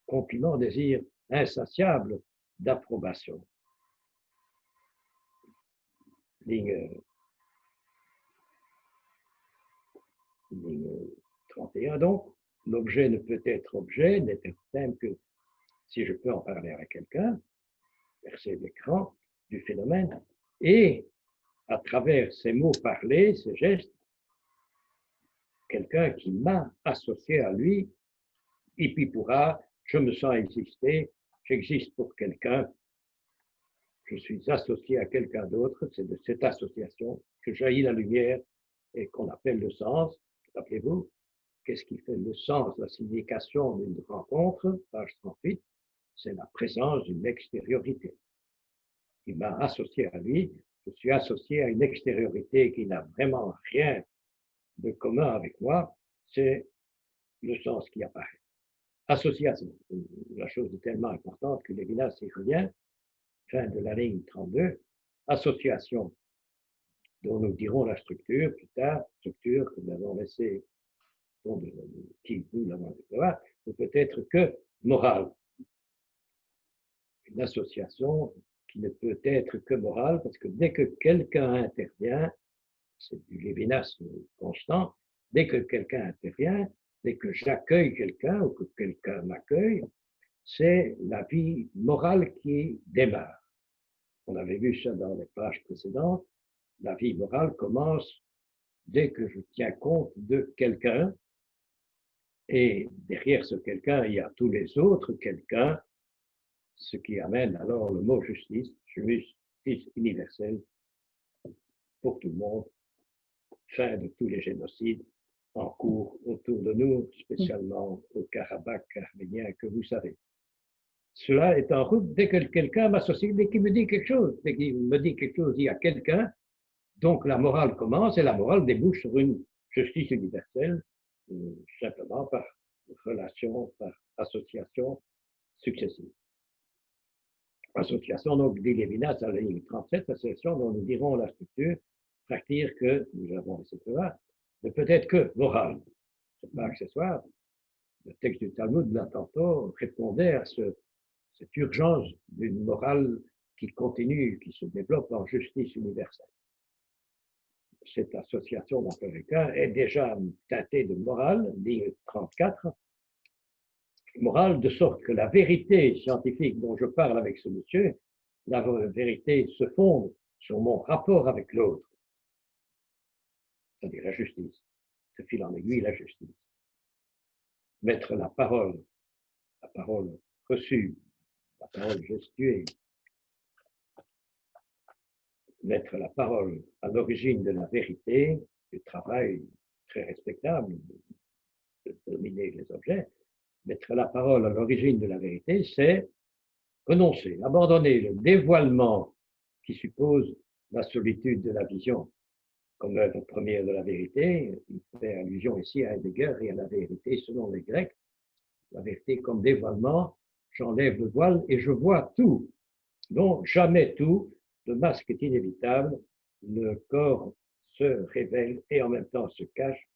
compliments, désir insatiable d'approbation. Ligne 31, donc, l'objet ne peut être objet, n'être thème que si je peux en parler avec quelqu'un, percer l'écran du phénomène, et à travers ces mots parlés, ces gestes, quelqu'un qui m'a associé à lui, et puis pourra, je me sens exister, j'existe pour quelqu'un, je suis associé à quelqu'un d'autre, c'est de cette association que jaillit la lumière et qu'on appelle le sens. Rappelez-vous, qu'est-ce qui fait le sens, la signification d'une rencontre, page 38, c'est la présence d'une extériorité. Il m'a associé à lui, je suis associé à une extériorité qui n'a vraiment rien de commun avec moi, c'est le sens qui apparaît. Association, la chose est tellement importante que Lévinas y revient, fin de la ligne 32, association, dont nous dirons la structure plus tard, structure que nous avons laissée, qui nous l'avons découvert, ne peut être que morale. Une association qui ne peut être que morale, parce que dès que quelqu'un intervient, c'est du Lévinas constant, dès que quelqu'un intervient, dès que j'accueille quelqu'un ou que quelqu'un m'accueille, c'est la vie morale qui démarre. On avait vu ça dans les pages précédentes. La vie morale commence dès que je tiens compte de quelqu'un, et derrière ce quelqu'un, il y a tous les autres quelqu'un, ce qui amène alors le mot justice universelle pour tout le monde, fin de tous les génocides en cours autour de nous, spécialement au Karabakh arménien que vous savez. Cela est en route dès que quelqu'un m'associe, dès qu'il me dit quelque chose, dès qu'il me dit quelque chose, il y a quelqu'un, donc la morale commence et la morale débouche sur une justice universelle, simplement par relation, par association successive. Association, donc, dit Lévinas à la ligne 37, association dont nous dirons la structure, tractir que nous avons laissé voir, ne peut être que morale. Ce n'est pas accessoire. Le texte du Talmud, là, tantôt, répondait à cette urgence d'une morale qui continue, qui se développe en justice universelle. Cette association dans le cas est déjà teintée de morale, ligne 34, morale de sorte que la vérité scientifique dont je parle avec ce monsieur, la vérité se fonde sur mon rapport avec l'autre. c'est-à-dire la justice, de fil en aiguille, la justice. Mettre la parole reçue, la parole gestuée, mettre la parole à l'origine de la vérité, du travail très respectable de dominer les objets, mettre la parole à l'origine de la vérité, c'est renoncer, abandonner le dévoilement qui suppose la solitude de la vision comme œuvre première de la vérité. Il fait allusion ici à Heidegger et à la vérité selon les Grecs. La vérité comme dévoilement, j'enlève le voile et je vois tout. Non, jamais tout. Le masque est inévitable. Le corps se révèle et en même temps se cache.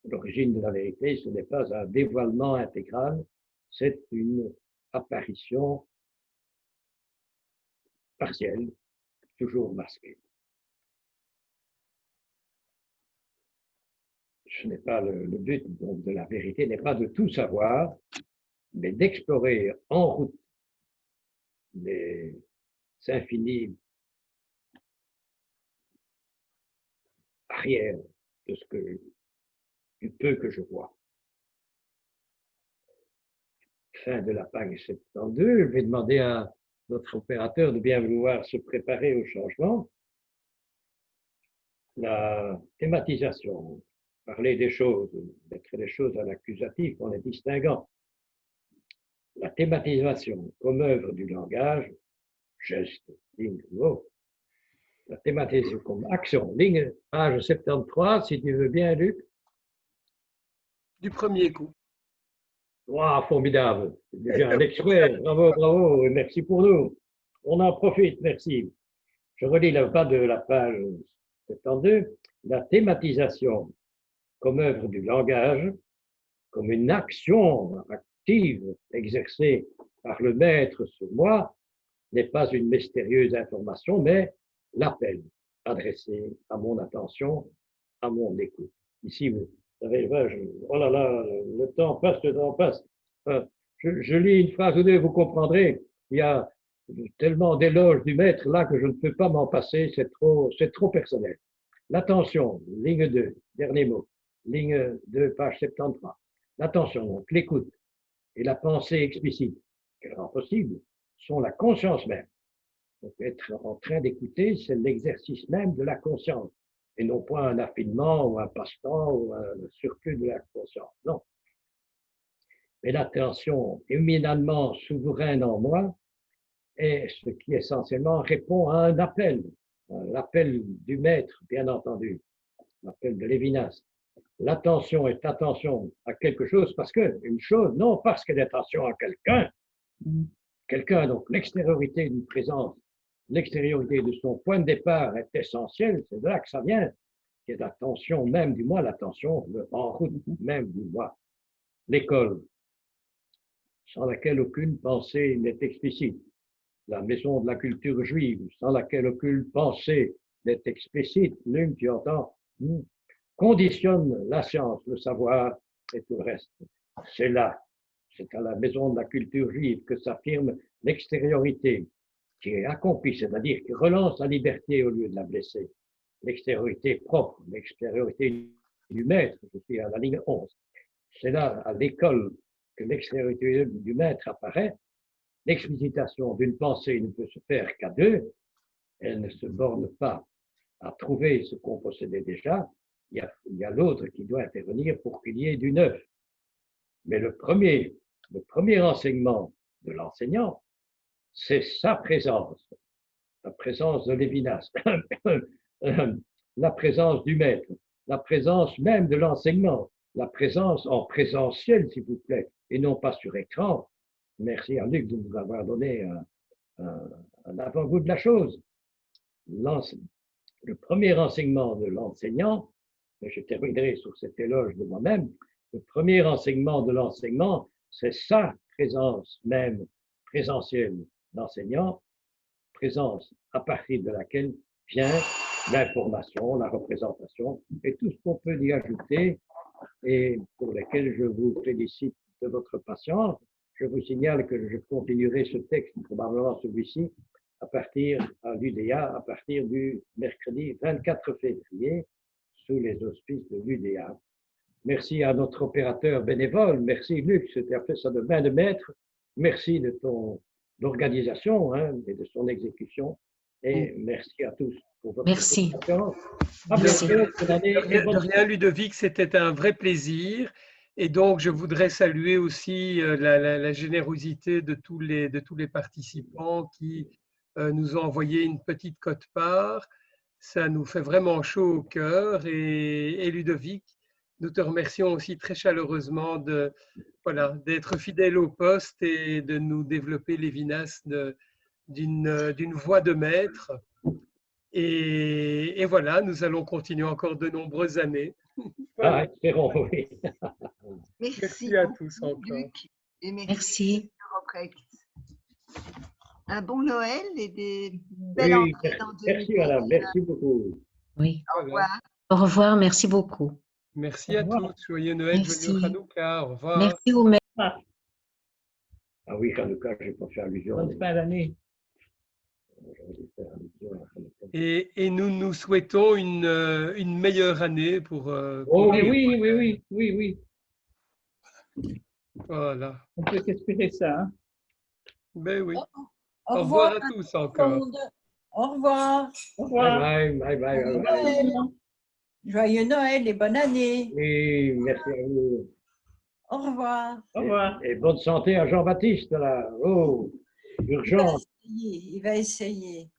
L'origine de la vérité, ce n'est pas un dévoilement intégral, c'est une apparition partielle, toujours masquée. Ce n'est pas le but donc, de la vérité, n'est pas de tout savoir, mais d'explorer en route les infinies arrières de ce que du peu que je vois. Fin de la page 72, je vais demander à notre opérateur de bien vouloir se préparer au changement. La thématisation, parler des choses, mettre les choses à l'accusatif en les distinguant. La thématisation comme œuvre du langage, geste, ligne, mot. La thématisation comme action, ligne, page 73, si tu veux bien, Luc. Du premier coup. Wow, formidable. C'est déjà un expert. Bravo, bravo, et merci pour nous. On en profite, merci. Je relis la bas de la page 72. La thématisation comme œuvre du langage, comme une action active exercée par le maître sur moi, n'est pas une mystérieuse information, mais l'appel adressé à mon attention, à mon écoute. Ici, vous savez, oh là là, le temps passe, le temps passe. Je lis une phrase ou deux, vous comprendrez. Il y a tellement d'éloges du maître là que je ne peux pas m'en passer, c'est trop personnel. L'attention, ligne 2, dernier mot, ligne 2, page 73. L'attention, donc l'écoute et la pensée explicite, qu'elle rend possible, sont la conscience même. Donc, être en train d'écouter, c'est l'exercice même de la conscience, et non pas un affinement ou un passe-temps ou un surplus de la conscience. Non. Mais l'attention éminemment souveraine en moi est ce qui essentiellement répond à un appel, l'appel du maître, bien entendu, l'appel de Lévinas. L'attention est attention à quelque chose parce que, une chose, non parce qu'elle est attention à quelqu'un, donc l'extériorité d'une présence, l'extériorité de son point de départ est essentielle, c'est de là que ça vient, c'est l'attention même du moi, l'attention en route même du moi. L'école, sans laquelle aucune pensée n'est explicite. La maison de la culture juive, sans laquelle aucune pensée n'est explicite, l'une, tu entends, conditionne la science, le savoir et tout le reste. C'est là, c'est à la maison de la culture juive que s'affirme l'extériorité qui est accomplie, c'est-à-dire qui relance la liberté au lieu de la blesser. L'extériorité propre, l'extériorité du maître, je suis à la ligne 11. C'est là, à l'école, que l'extériorité du maître apparaît. L'explicitation d'une pensée ne peut se faire qu'à deux. Elle ne se borne pas à trouver ce qu'on possédait déjà. Il y a l'autre qui doit intervenir pour qu'il y ait du neuf. Mais le premier enseignement de l'enseignant, c'est sa présence, la présence de Lévinas, la présence du maître, la présence même de l'enseignement, la présence en présentiel, s'il vous plaît, et non pas sur écran. Merci à Luc de nous avoir donné un avant-goût de la chose. Le premier enseignement de l'enseignant, et je terminerai sur cet éloge de moi-même, le premier enseignement de l'enseignement, c'est sa présence même présentielle d'enseignant, présence à partir de laquelle vient l'information, la représentation et tout ce qu'on peut y ajouter et pour lesquels je vous félicite de votre patience. Je vous signale que je continuerai ce texte, probablement celui-ci, à l'UDA, à partir du mercredi 24 février, sous les auspices de l'UDA. Merci à notre opérateur bénévole. Merci Luc, tu as fait ça de main de maître. Merci de ton organisation et de son exécution. Et merci à tous pour votre Merci. participation. À Merci. bientôt. Bonne année et bonne De rien, Ludovic, c'était un vrai plaisir. Et donc, je voudrais saluer aussi la générosité de tous les participants qui nous ont envoyé une petite quote-part. Ça nous fait vraiment chaud au cœur. Et Ludovic, nous te remercions aussi très chaleureusement d'être fidèle au poste et de nous développer Lévinas d'une voix de maître. Et voilà, nous allons continuer encore de nombreuses années. Ah, espérons, oui. Merci à tous beaucoup, encore. Luc, et merci. Merci. Robrecht. Un bon Noël et des belles Oui, entrées dans merci 2021. madame, merci beaucoup. Oui. Au revoir. Au revoir. Merci beaucoup. Merci à Au revoir. tous. Joyeux Noël, Merci. joyeux Hanouka. Au revoir. Merci vous-même. Ah, Ah oui, Hanouka, je n'ai pas fait allusion. bonne fin d'année. J'aurais dû faire allusion à Hanouka. Et nous nous souhaitons une meilleure année pour Oh Mais oui, oui. voilà. On peut qu'espérer ça. Hein. Ben oui. Au Au revoir revoir à tous tout le encore. monde. Au revoir. Au bye revoir. bye, bye bye, bye bye. Noël. Joyeux Noël et bonne année. Oui, merci à vous. Au revoir. Au revoir. Et bonne santé à Jean-Baptiste, là. Oh, Il va urgent. essayer. Il va essayer.